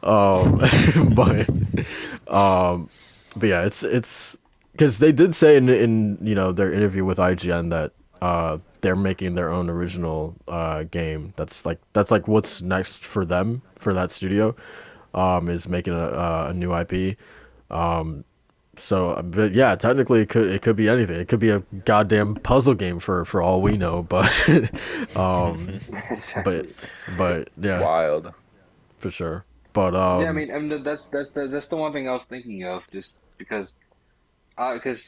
but yeah, it's because they did say in their interview with IGN that they're making their own original game. That's like what's next for them for that studio, is making a new IP. So, but yeah, technically it could be anything. It could be a goddamn puzzle game for all we know. But um, but Exactly. but yeah, Wild. for sure. But Yeah, I mean, that's the one thing I was thinking of, just because like it's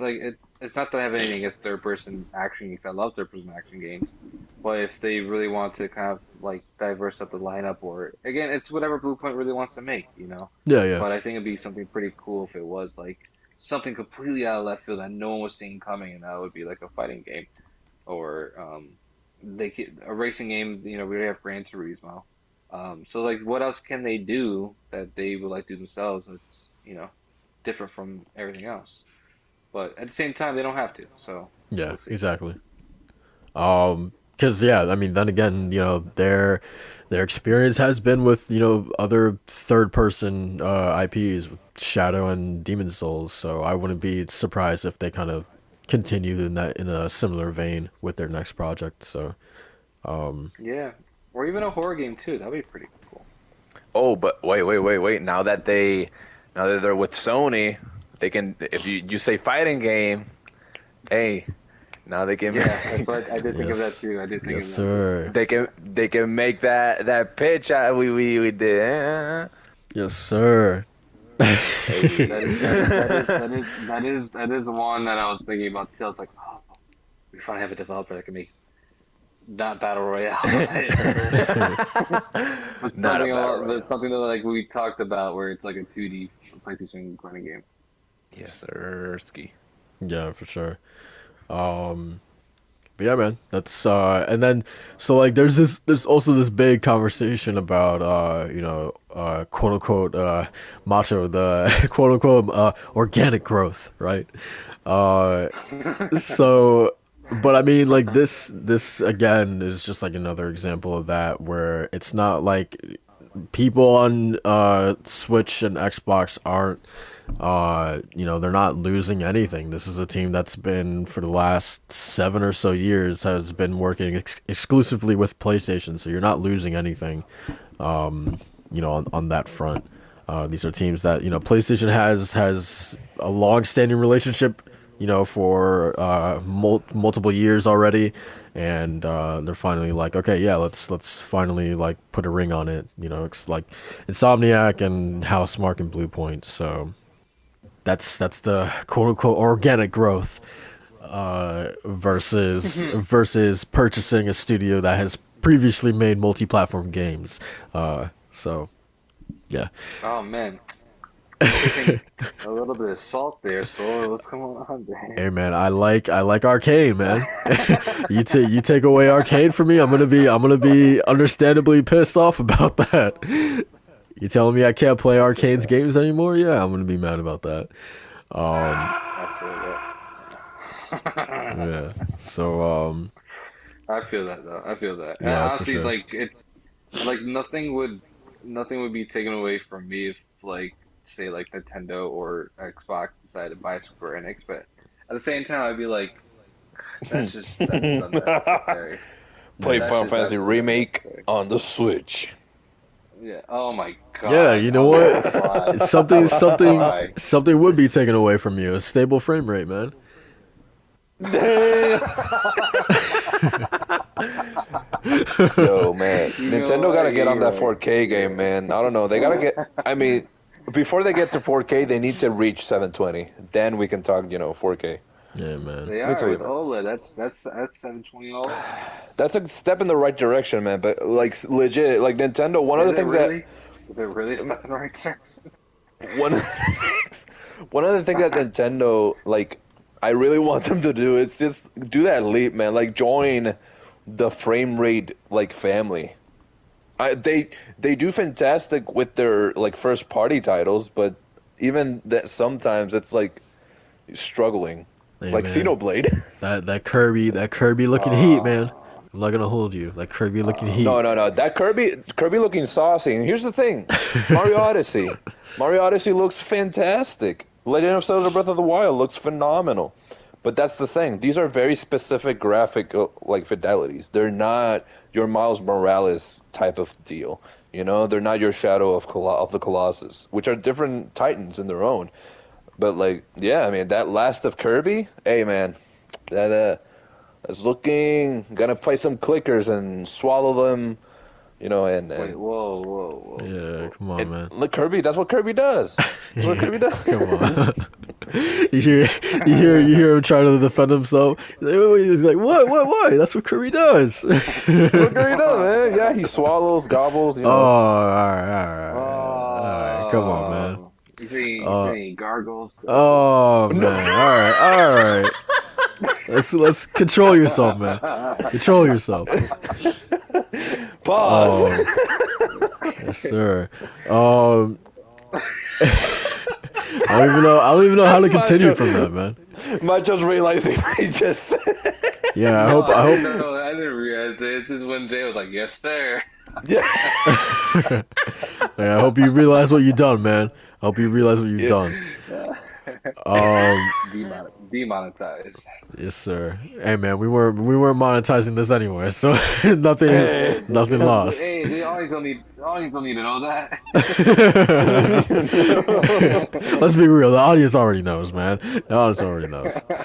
not that I have anything against third person action games. I love third person action games, but if they really want to kind of like diverse up the lineup, or again, it's whatever Bluepoint really wants to make. yeah, yeah, But I think it'd be something pretty cool if it was like something completely out of left field that no one was seeing coming, and that would be like a fighting game or a racing game. We already have Gran Turismo. So like, what else can they do that they would like to do themselves? That's different from everything else. But at the same time, they don't have to. So yeah, we'll see. exactly. Because yeah, I mean, then again, their experience has been with other third person IPs, with Shadow and Demon Souls. So I wouldn't be surprised if they kind of continued in a similar vein with their next project. So Yeah, or even a horror game too. That'd be pretty cool. Oh, but wait. Now that they're with Sony, they can. If you say fighting game, hey, now they can. Yeah, that's what I did think of that yes, too. I did think yes, of that too. sir, They can make that pitch we did. yes, sir. Hey. That is one that I was thinking about too. I was like, oh, we finally have a developer that can make not battle royale, but Not a something a battle lot, but royale. something that like we talked about where it's like a 2D PlayStation running game. Yes, sir. Ski. Yeah, for sure. Um, But yeah, man, that's and then so like there's also this big conversation about quote unquote macho the quote unquote organic growth, right? Uh, so but I mean like this again is just like another example of that where it's not like people on Switch and Xbox aren't, they're not losing anything. This is a team that's been, for the last 7 or so years, has been working exclusively with PlayStation, so you're not losing anything, on that front. These are teams that, PlayStation has a long-standing relationship, for multiple years already, and they're finally like, okay, yeah, let's finally like put a ring on it. It's like Insomniac and Housemarque and Bluepoint. So that's the quote unquote organic growth versus purchasing a studio that has previously made multi-platform games. So yeah. Oh man, taking a little bit of salt there. So what's going on there? Hey man, I like Arcane, man. You take away Arcane from me, I'm gonna be understandably pissed off about that. You telling me I can't play Arcane's games anymore? Yeah, I'm gonna be mad about that. Yeah. So I feel that though. I feel that. And yeah, for honestly, sure. like it's like nothing would be taken away from me if like say like Nintendo or Xbox decided to buy Square Enix, but at the same time I'd be like, that's unnecessary. Play Yeah. That's Final just Fantasy absolutely Remake unnecessary. on the Switch. Yeah. Oh my Yeah, God. you I know was what? gonna cry. I Something was gonna something cry. something would be taken away from you. A stable frame rate, man. Damn. Yo, man, You know Nintendo gotta what? get on You're that right. 4K You're game, right. man. I don't know. They gotta get. I mean, before they get to 4K, they need to reach 720. Then we can talk, 4K. Yeah, man. They Let me are tell you, with man. OLED. That's 720 OLED. That's a step in the right direction, man. But like legit, like Nintendo, one of Is the it things that really? Is it really a step in the right direction? one of one of the things that Nintendo like I really want them to do is just do that leap, man. Like join the frame rate like family. They do fantastic with their like first party titles, but even that sometimes it's like struggling. Hey, Like man. Xenoblade. That Kirby looking heat, man. Uh, I'm not gonna hold you. That Kirby looking uh, heat. No. That Kirby looking saucy. And here's the thing. Mario Odyssey. Mario Odyssey looks fantastic. Legend of Zelda Breath of the Wild looks phenomenal. But that's the thing. These are very specific graphic like fidelities. They're not your Miles Morales type of deal. They're not your Shadow of the Colossus, which are different titans in their own. But like, yeah, I mean, that Last of Kirby, hey man, that's looking gonna play some clickers and swallow them, and wait, whoa, Yeah, whoa. come on, man. look, Kirby, that's what Kirby does. That's what Kirby does. Come on. You hear, you hear him trying to defend himself. He's like, what, why? That's what Kirby does. That's what Kirby does, man. Yeah, he swallows, gobbles, Oh, all right, all right. Come on, man. You Uh, see any gargles? oh No. man, all right. Let's control yourself, man. Control yourself. Pause. Yes, sir. I don't even know how to continue from that, man. Macho's realizing he just. Yeah, No, I hope. I didn't realize it. It's just when Jay was like, "Yes, sir." Yeah. Yeah, I hope you realize what you've done, man. I hope you realize what you've done. Um, Demonetized. yes, sir. Hey, man, we weren't monetizing this anyway, so Hey. nothing lost. Hey, the audience don't need to know that. Let's be real. The audience already knows, man. The audience already knows. They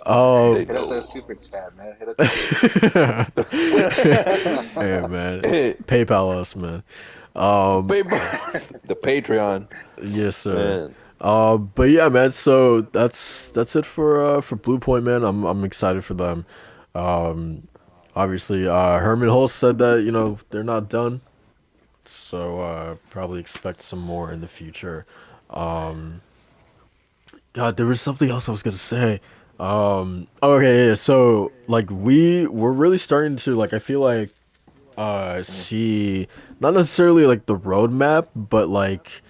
Um, Hit up know. that super chat, man. Hit up that hey, man. Hey, PayPal us, man. Um, the Patreon, yes, sir. man. But yeah, man. So that's it for Bluepoint, man. I'm excited for them. Um, obviously, Herman Hulst said that they're not done, so probably expect some more in the future. Um, God, there was something else I was gonna say. Okay, yeah. So like we're really starting to like I feel like see not necessarily like the roadmap, but like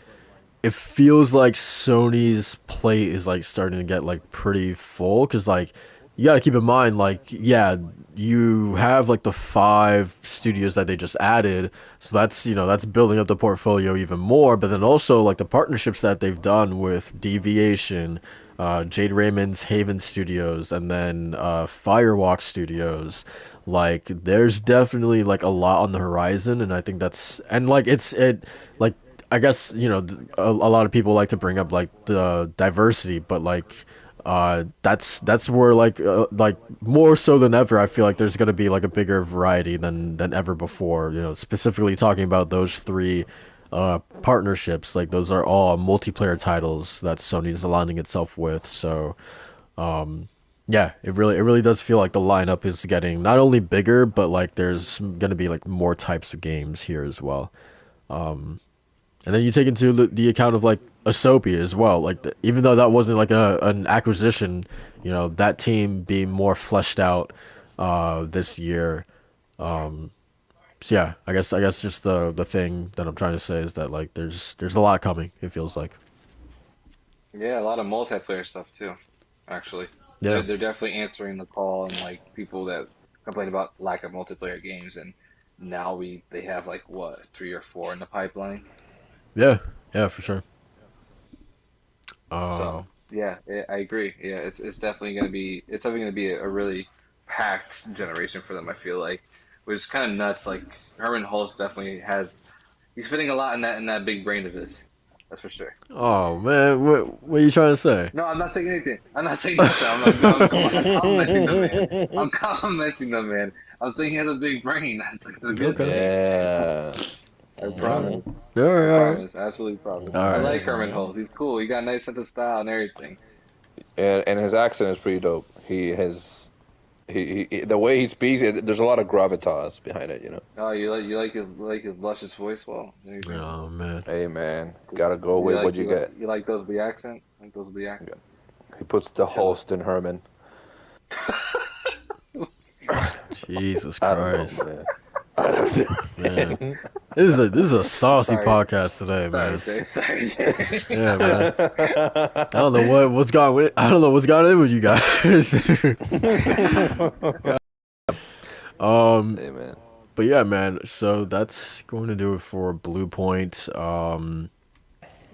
it feels like Sony's plate is like starting to get like pretty full because like you got to keep in mind, like, yeah, you have like the 5 studios that they just added, so that's that's building up the portfolio even more. But then also like the partnerships that they've done with Deviation, Jade Raymond's Haven Studios, and then Firewalk Studios. Like, there's definitely like a lot on the horizon, and I think that's and like it like I guess a lot of people like to bring up like the diversity, but like that's where like more so than ever I feel like there's going to be like a bigger variety than ever before, specifically talking about those 3 partnerships. Like, those are all multiplayer titles that Sony's aligning itself with. So yeah, it really does feel like the lineup is getting not only bigger, but like there's going to be like more types of games here as well. And then you take into the account of like Asobi as well. Like, even though that wasn't like an acquisition, that team being more fleshed out this year. So yeah, I guess just the thing that I'm trying to say is that like there's a lot coming. It feels like. Yeah, a lot of multiplayer stuff too, actually. Yeah, They're definitely answering the call and like people that complain about lack of multiplayer games, and now they have like what 3 or 4 in the pipeline. yeah, yeah, for sure. So yeah, I agree. Yeah, it's definitely gonna be a really packed generation for them. I feel like, which is kind of nuts. Like Herman Hulst definitely he's fitting a lot in that big brain of his. That's for sure. Oh man, what are you trying to say? No, I'm not saying anything. I'm not saying nothing. I'm complimenting the man. I'm complimenting the man. I'm saying he has a big brain. That's a good Okay. thing. Yeah. I promise. All I right, all right, promise. Absolutely promise. all I right. like Herman Hulst. He's cool. He got a nice sense of style and everything. And his accent is pretty dope. The way he speaks, there's a lot of gravitas behind it, you know. Oh, you like his luscious voice? Well, there you go. Oh man. Hey man, gotta go with what you get. You like those the accent? Like those the accent? He puts the Holst in Herman. Jesus I don't Christ. know, man. I don't know. Man. This is a saucy Sorry. podcast today, Sorry, man. Jay. Sorry, Jay. Yeah, man. I don't know what's gone with. I don't know what's gone in with you guys. Hey man. But yeah, man. So that's going to do it for Bluepoint.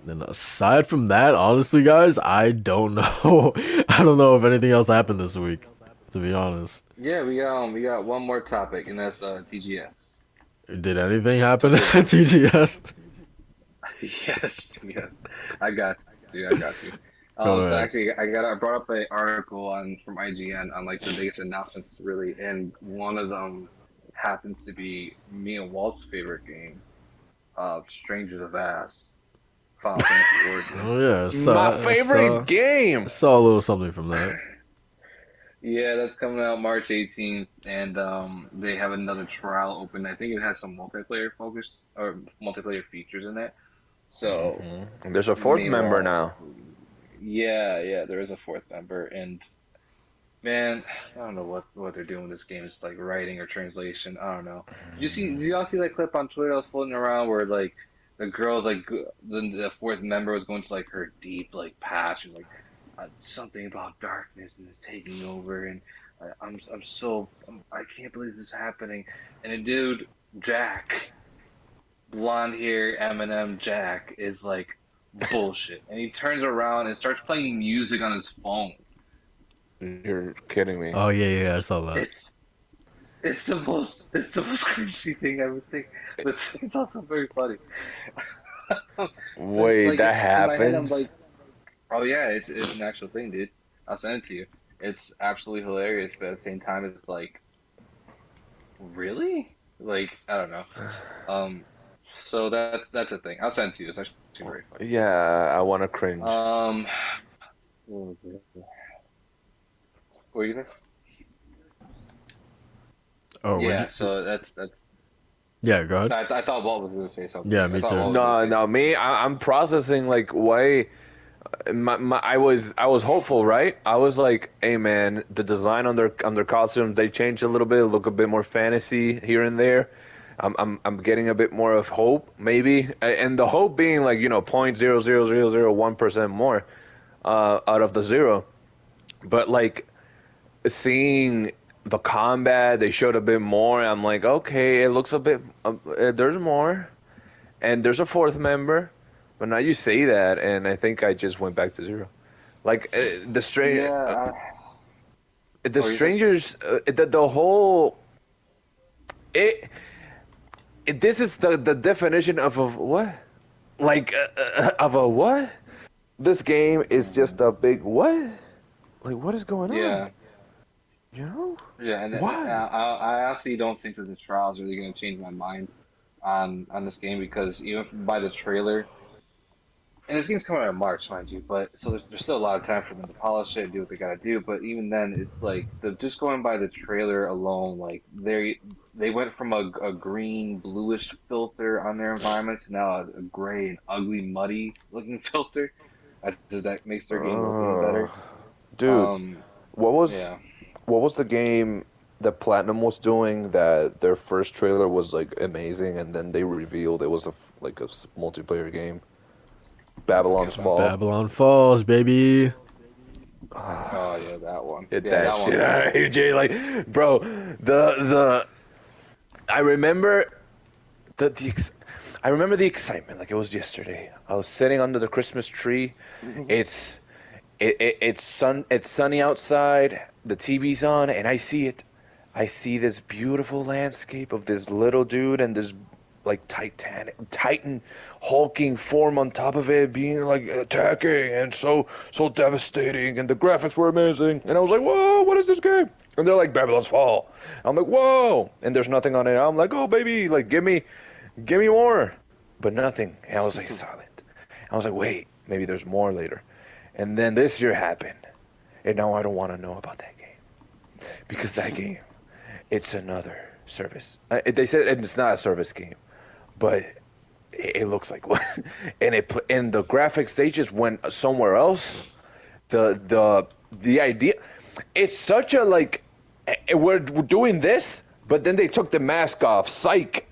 Then aside from that, honestly, guys, I don't know. I don't know if anything else happened this week, to be honest. Yeah, we got one more topic, and that's TGS. Did anything happen at TGS? Yes, yes. I got I got you. Go So ahead. actually, I brought up an article from IGN on like the biggest announcements really, and one of them happens to be me and Walt's favorite game, Strangers of Ass, Final Fantasy Origin. Oh yeah, My favorite I game. saw a little something from that. Yeah, that's coming out March 18th, and they have another trial open. I think it has some multiplayer focus or multiplayer features in it. So And there's a fourth me and member Walt, now. yeah, there is a fourth member, and man, I don't know what they're doing with this game. It's like writing or translation. I don't know. Did y'all see that clip on Twitter that was floating around where like the girl's like the fourth member was going to like her deep like past. She's like something about darkness and it's taking over, and I can't believe this is happening. And the dude Jack, blonde hair Eminem Jack, is like bullshit, and he turns around and starts playing music on his phone. You're kidding me. Oh yeah, I saw that. It's it's the most cringy thing I've ever seen, but it's also very funny. Wait, that In my head, I'm happens? like, oh yeah, it's an actual thing, dude. I'll send it to you. It's absolutely hilarious, but at the same time, it's like, really? Like, I don't know. Um, so that's a thing. I'll send it to you. It's actually very funny. Yeah, I want to cringe. What was it? What you think? Oh, Yeah, so that's. yeah, go ahead. I thought Walt was gonna say something. Yeah, I me thought too. Walt was gonna No, say no, something. me. I'm processing like why. I was hopeful, right? I was like, hey man, the design on their costumes they changed a little bit, look a bit more fantasy here and there. I'm getting a bit more of hope, maybe, and the hope being like 0.00001% more out of the zero, but like seeing the combat, they showed a bit more. I'm like, okay, it looks a bit. There's more, and there's a fourth member. But now you say that, and I think I just went back to zero. Like Yeah. the What do you think? strangers, the whole it, this is the definition of a what? Like of a what? This game is just a big what? Like what is going on? Yeah. You know? Yeah, and Why? I honestly don't think that the trial is really going to change my mind on this game because even by the trailer, and this game's coming out in March, mind you, but so there's still a lot of time for them to polish it and do what they got to do. But even then, it's like the just going by the trailer alone, like they went from a green bluish filter on their environment to now a gray and ugly muddy looking filter. That makes their game look even Uh, better. dude, Um, what was yeah. what was the game that Platinum was doing that their first trailer was like amazing and then they revealed it was like a multiplayer game? I forget Babylon's about Fall. that. Babylon Falls, baby. Oh yeah, that one. Get Yeah, that that shit one. out of here, Jay. Like, bro, the I remember the ex I remember the excitement like it was yesterday. I was sitting under the Christmas tree. It's it's sunny outside. The TV's on, and I see it. I see this beautiful landscape of this little dude and this like Titan hulking form on top of it, being like attacking and so devastating, and the graphics were amazing. And I was like, whoa, what is this game? And they're like Babylon's Fall. I'm like, whoa, and there's nothing on it. I'm like, oh baby, like give me more, but nothing. And I was like silent. I was like, wait, maybe there's more later. And then this year happened, and now I don't want to know about that game because that game, it's another service. They said it's not a service game, but it looks like one. And the graphics they just went somewhere else. The idea, it's such a like we're doing this, but then they took the mask off. Psych.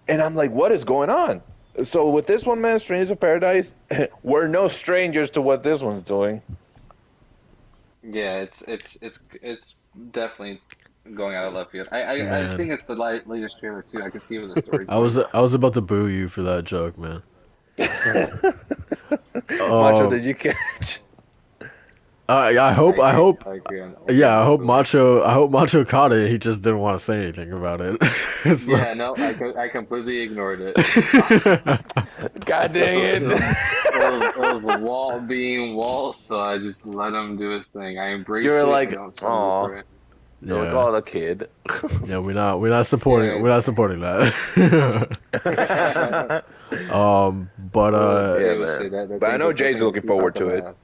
And I'm like, what is going on? So with this one, man, Strangers of Paradise, we're no strangers to what this one's doing. Yeah, it's definitely going out of left field. I Man, think it's the latest trailer too. I can see where the story's I going. was I was about to boo you for that joke, man. Macho, Um, did you catch? I I hope, I agree yeah, on the booing. I hope Macho caught it. He just didn't want to say anything about it. So, Yeah, no, I completely ignored it. God It dang was, it it. was, it was Walt being Walt, so I just let him do his thing. I embrace You're it. I like, don't try to look oh, for it. you're like, yeah, oh, the kid. yeah, Yeah, we're not supporting that. But well, as Yeah, Jay would say, man. that But I thing know that Jay's thing will looking creep forward out the to it. mask.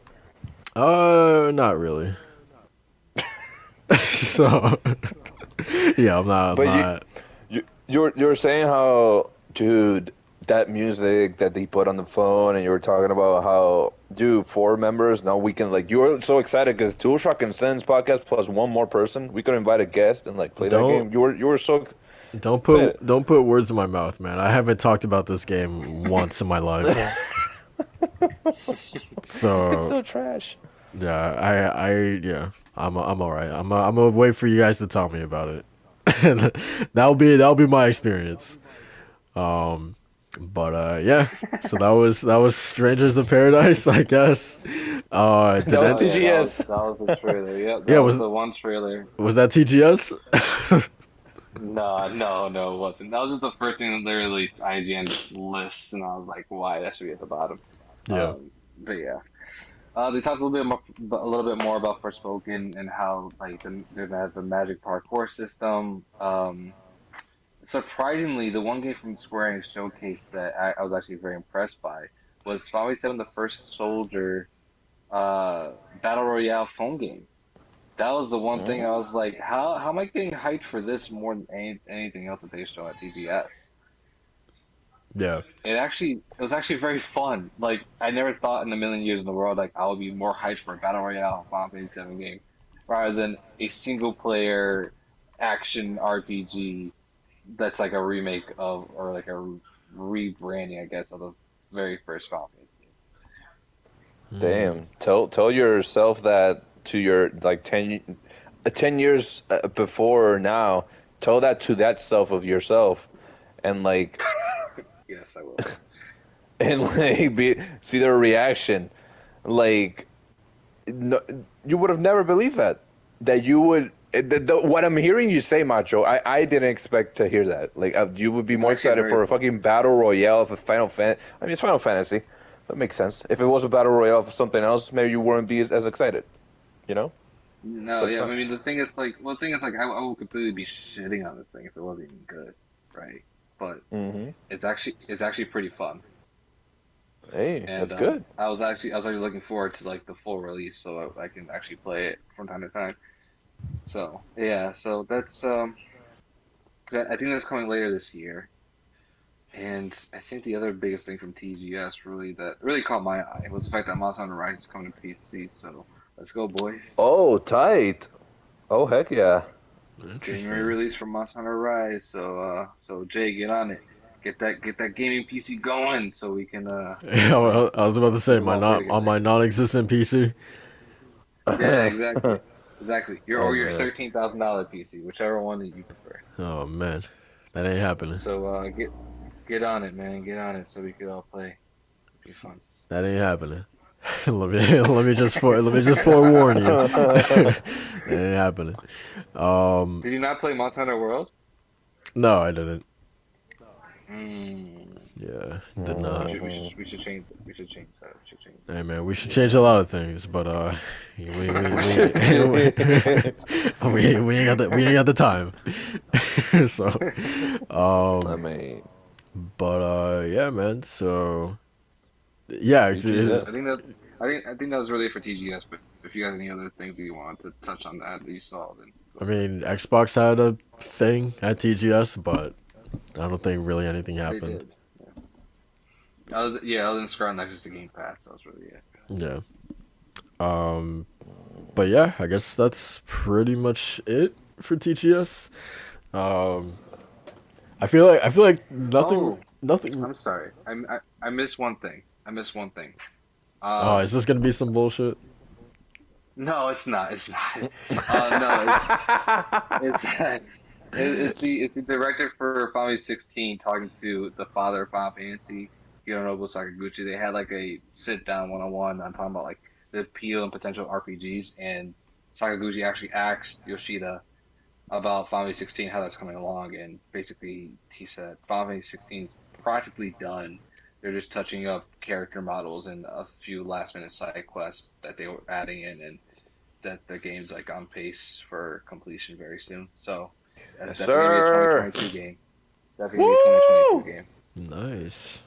not really. So, yeah, I'm But not. you were saying how, dude, that music that they put on the phone, and you were talking about how, dude, four members now we can like. You were so excited because DualShock and Sense podcast plus one more person. We could invite a guest and like play that Don't game. You were so excited. don't put words in my mouth, man. I haven't talked about this game once in my life. It's So, so trash. yeah, yeah, I'm all right. I'm gonna wait for you guys to tell me about it. And that'll be my experience. Um, but yeah. So that was Strangers of Paradise, I guess. That Did was Oh it? yeah, TGS. that was the trailer. Yep, that Yeah, was the one trailer. was that TGS? No, it wasn't. That was just the first thing that they released. IGN's list, and I was like, why? That should be at the bottom. Yeah. But yeah. They talked a little bit more about Forspoken and how like they're gonna have the magic parkour system. Surprisingly, the one game from Square Enix showcase that I was actually very impressed by was Final 7 the First Soldier Battle Royale phone game. That was the one thing I Mm. was like, how am I getting hyped for this more than anything else that they show at TGS? Yeah. It was actually very fun. Like I never thought in a million years in the world like I would be more hyped for a battle royale Final Fantasy 7 game rather than a single player action RPG that's like a remake of or like a rebranding I guess of the very first Final Fantasy game. Hmm. Damn. Tell yourself that to your like 10. 10 years before or now, tell that to that self of yourself, and like, Yes, I will. and like, see their reaction. Like, no, you would have never believed that you would. What I'm hearing you say, Macho, I didn't expect to hear that. Like, you would be It's more actually excited very for a fun. fucking battle royale of a Final Fan. I mean, it's Final Fantasy. That makes sense. If it was a battle royale of something else, maybe you wouldn't be as excited. You know, No, that's yeah, fine. I mean the thing is like, I will completely be shitting on this thing if it wasn't even good, right? But Hmm. it's actually pretty fun, Hey, and that's good. I was actually looking forward to like the full release so I can actually play it from time to time. So yeah, so that's 'cause I think that's coming later this year. And I think the other biggest thing from TGS really that really caught my eye was the fact that Monster Hunter Rise is coming to PC. So let's go, boys! Oh, tight. Oh, heck yeah. January Interesting. release for Monster Hunter Rise. So Jay, get on it. Get that gaming PC going so we can Yeah, well, I was about to we say can my all play not on together. my non-existent PC. Yeah, exactly. Oh Your man. $13,000 PC, whichever one that you prefer. Oh man, that ain't happening. So get on it, man. Get on it so we could all play. It'd be fun. That ain't happening. Let me just forewarn you. That ain't happening. Um, Did you not play Monster Hunter World? no, I didn't. Hmm. Yeah, did We not. should we should Mhm. we should change that. We should change that. We should change Hey man, we should that. change a lot of things, but we we ain't got the time. So, I um, mean, but yeah, man. So yeah, I TGS. think that I think that was really it for TGS. But if you got any other things that you wanted to touch on that you saw, then go I ahead. mean, Xbox had a thing at TGS, but I don't think really anything They happened. did. I was in Scarlet Nexus to Game Pass. That was really it. Yeah. Um, but yeah, I guess that's pretty much it for TGS. Um, I feel like Oh, nothing. I'm sorry. I missed one thing. I missed one thing. Oh, is Um, this gonna be some bullshit? no, it's not. It's not. No, it's it's the director for Final Fantasy 16 talking to the father of Final Fantasy, Hironobu Sakaguchi. They had like a sit down one on one on talking about like the appeal and potential RPGs, and Sakaguchi actually asked Yoshida about Final Fantasy 16, how that's coming along, and basically he said Final Fantasy 16 is practically done. They're just touching up character models and a few last minute side quests that they were adding in, and that the game's like on pace for completion very soon. So that's Yes, definitely gonna be a sir. 2022 game. Definitely gonna be a 2022 Woo! game. Nice.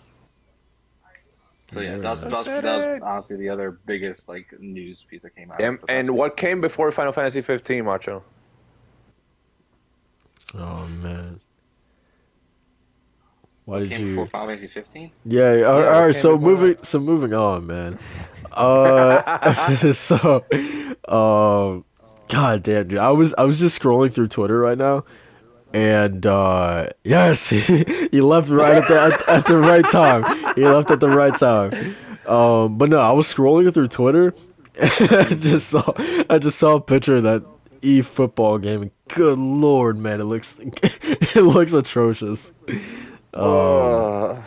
So yeah, Very that's I that's nice. said that was it. honestly the other biggest like news piece that came out of And the past and week. what came before Final Fantasy 15, Macho? Oh man, why What did came before you? Final Fantasy 15? Yeah. Yeah, All what right. came before that? So moving on, man. Uh, so, um, God damn, dude. I was just scrolling through Twitter right now, and yes, he left right at the right time. He left at the right time. But no, I was scrolling through Twitter, and Hmm. I just saw a picture of that football game. And good lord, man, it looks it looks atrocious. Um, Oh,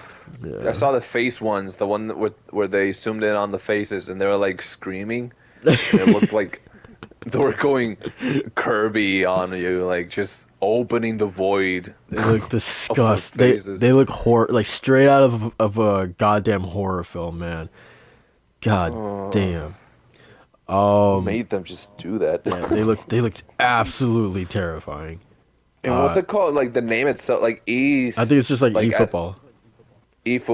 I yeah. saw the face ones, the one that where they zoomed in on the faces and they were like screaming, and it looked like they were going Kirby on you, like just opening the void They look of the disgust. They faces. look like straight out of a goddamn horror film, man. God Oh, damn. who Um, made them just do that? yeah, they looked absolutely terrifying. And what's Uh, it called? Like the name itself, like I think it's just like like at eFootball.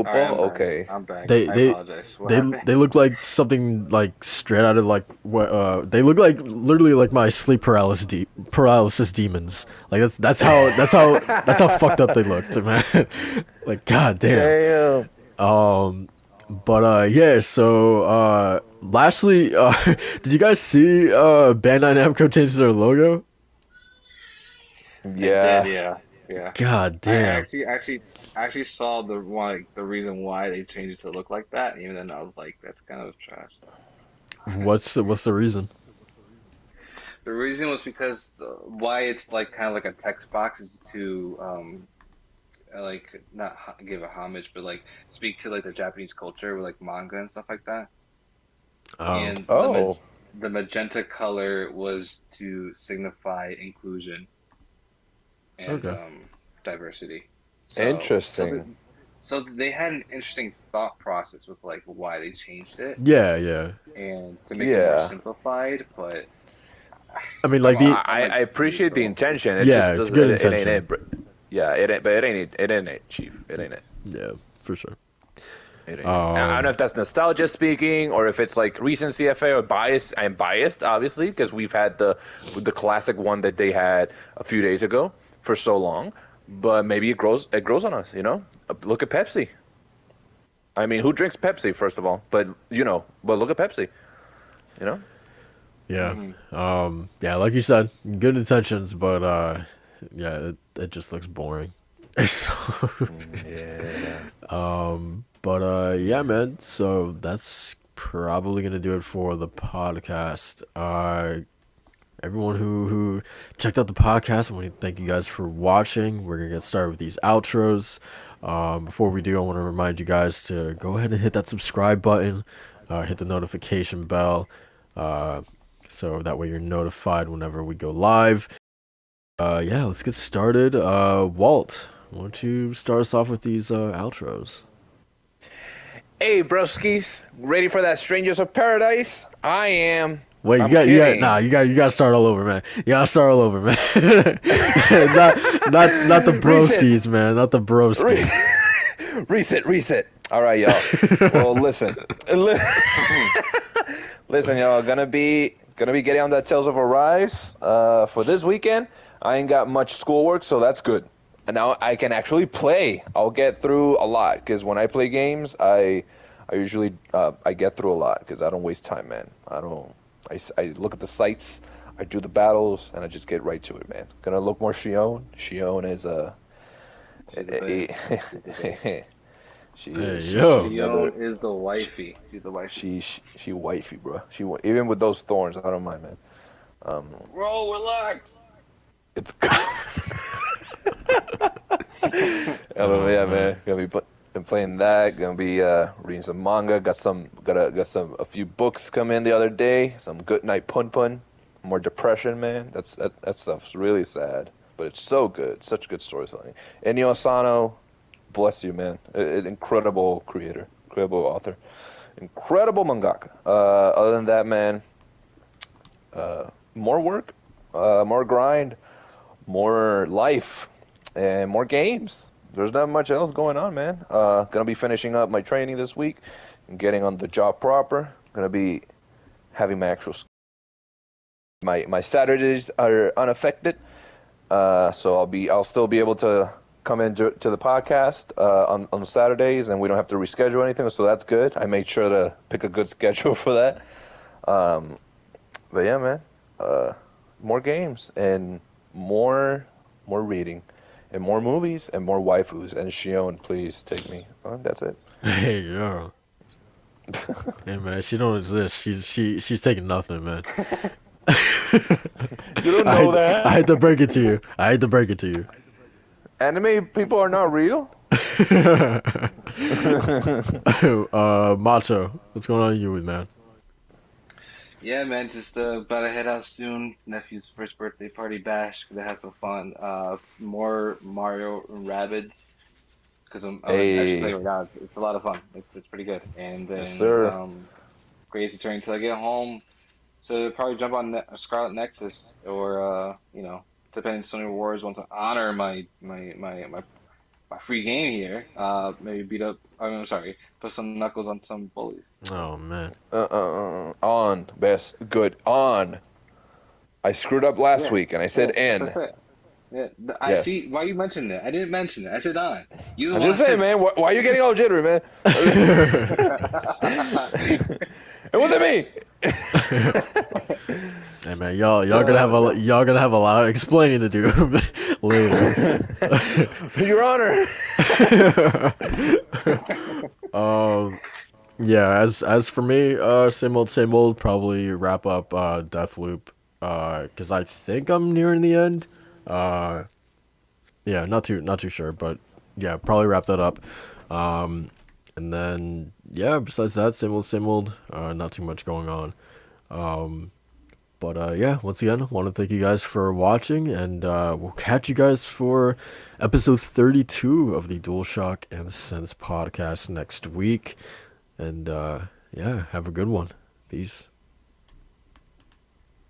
All right, eFootball. I'm back. Okay. I'm back. They I they apologize. What happened? they look like something like straight out of like what they look like literally like my sleep paralysis demons. Like that's how fucked up they looked, man. Like god damn. Damn. Um, but yeah. So lastly, did you guys see Bandai Namco change their logo? I did, Yeah. yeah, yeah. God I damn. actually saw the reason why they changed it to look like that. And even then, I was like, that's kind of trash. What's the reason? The reason was because why it's like kind of like a text box is to like not give a homage, but like speak to like the Japanese culture with like manga and stuff like that. Oh, And Oh, the magenta color was to signify inclusion and okay. diversity. So interesting. so they had an interesting thought process with like why they changed it Yeah, yeah. and to make it more Yeah. simplified, but I mean, like I'm I like appreciate the neutral. intention. It yeah, just it's doesn't. good It ain't intention. it. Yeah, it ain't. But it ain't it, Chief. It ain't it. Yeah, for sure. It ain't it. I don't know Um, if that's nostalgia speaking or if it's like recent CFA or bias. I'm biased, obviously, because we've had the classic one that they had a few days ago for so long. But maybe it grows on us. Look at Pepsi. I mean, who drinks Pepsi first of all? But look at Pepsi. You know. yeah. Hmm. Yeah, like you said, good intentions, but yeah, it just looks boring. So, Yeah. but yeah, man. So that's probably gonna do it for the podcast. Everyone who checked out the podcast, I want to thank you guys for watching. We're gonna get started with these outros. Before we do, I want to remind you guys to go ahead and hit that subscribe button, hit the notification bell, uh, so that way you're notified whenever we go live. Yeah, let's get started. Walt, why don't you start us off with these outros? Hey, broskies, ready for that Strangers of Paradise? I am. Wait, I'm nah, kidding. you got to start all over, man. You got to start all over, man. Not the Reset. broskies, man. Not the Re- broskies. reset. All right, y'all. Well, listen. Listen, y'all. Gonna be getting on that Tales of Arise for this weekend. I ain't got much schoolwork, so that's good. And now I can actually play. I'll get through a lot because when I play games, I usually I get through a lot because I don't waste time, man. I don't. I look at the sights, I do the battles, and I just get right to it, man. Gonna look more Shion. Shion is She's a babe. She's a babe. she Hey, is she's yo. another Shion is the wifey. She's the wifey. she wifey, bro. Even with those thorns, I don't mind, man. Bro, relax. It's yeah, Man. man. Been playing that. Gonna be reading some manga. Got a few books come in the other day. Some Good Night Pun Pun. More depression, man. That stuff's really sad, but it's so good. Such good storytelling. Ennio Asano, bless you, man. Incredible creator, incredible author, incredible mangaka. Other than that, man, more work, more grind, more life, and more games. There's not much else going on, man. Gonna be finishing up my training this week and getting on the job proper. Gonna be having my actual my Saturdays are unaffected, so I'll still be able to come into to the podcast on Saturdays, and we don't have to reschedule anything. So that's good. I made sure to pick a good schedule for that. Um, but yeah, man, more games and more reading and more movies and more waifus. And Shion, please take me. That's it. Hey, yo. Hey, man, she don't exist. She's taking nothing, man. You don't know I hate that? to break it to you. I hate to break it to you. Anime people are not real. Macho, what's going on with you, man? Yeah, man, just about to head out soon. Nephew's first birthday party bash. Gonna have some fun. More Mario and Rabbids because I'm actually playing Hey, right now. It's a lot of fun. It's pretty good. And yes, then sir. Crazy Train until I get home. So probably jump on Scarlet Nexus or depending on Sony Rewards want to honor my free game here. Maybe beat up. I'm sorry, put some knuckles on some bullies. Oh man. On best good on. I screwed up last Yeah, week and I said yeah, that's what N. I said. Yeah, I Yes. see. Why you mentioned it? I didn't mention it. I said on. You the I'm just one saying, said. man. Why are you getting all jittery, man? It wasn't me. Hey man, y'all gonna have a lot of explaining to do later. Your Honor. um, yeah. As for me, same old, same old. Probably wrap up Deathloop. because I think I'm nearing the end. Uh, yeah, not too sure, but yeah, probably wrap that up. Um, and then yeah, besides that, same old. Not too much going on. Um, but yeah, once again, want to thank you guys for watching, and we'll catch you guys for episode 32 of the DualShock and Sense podcast next week. And yeah, have a good one. Peace.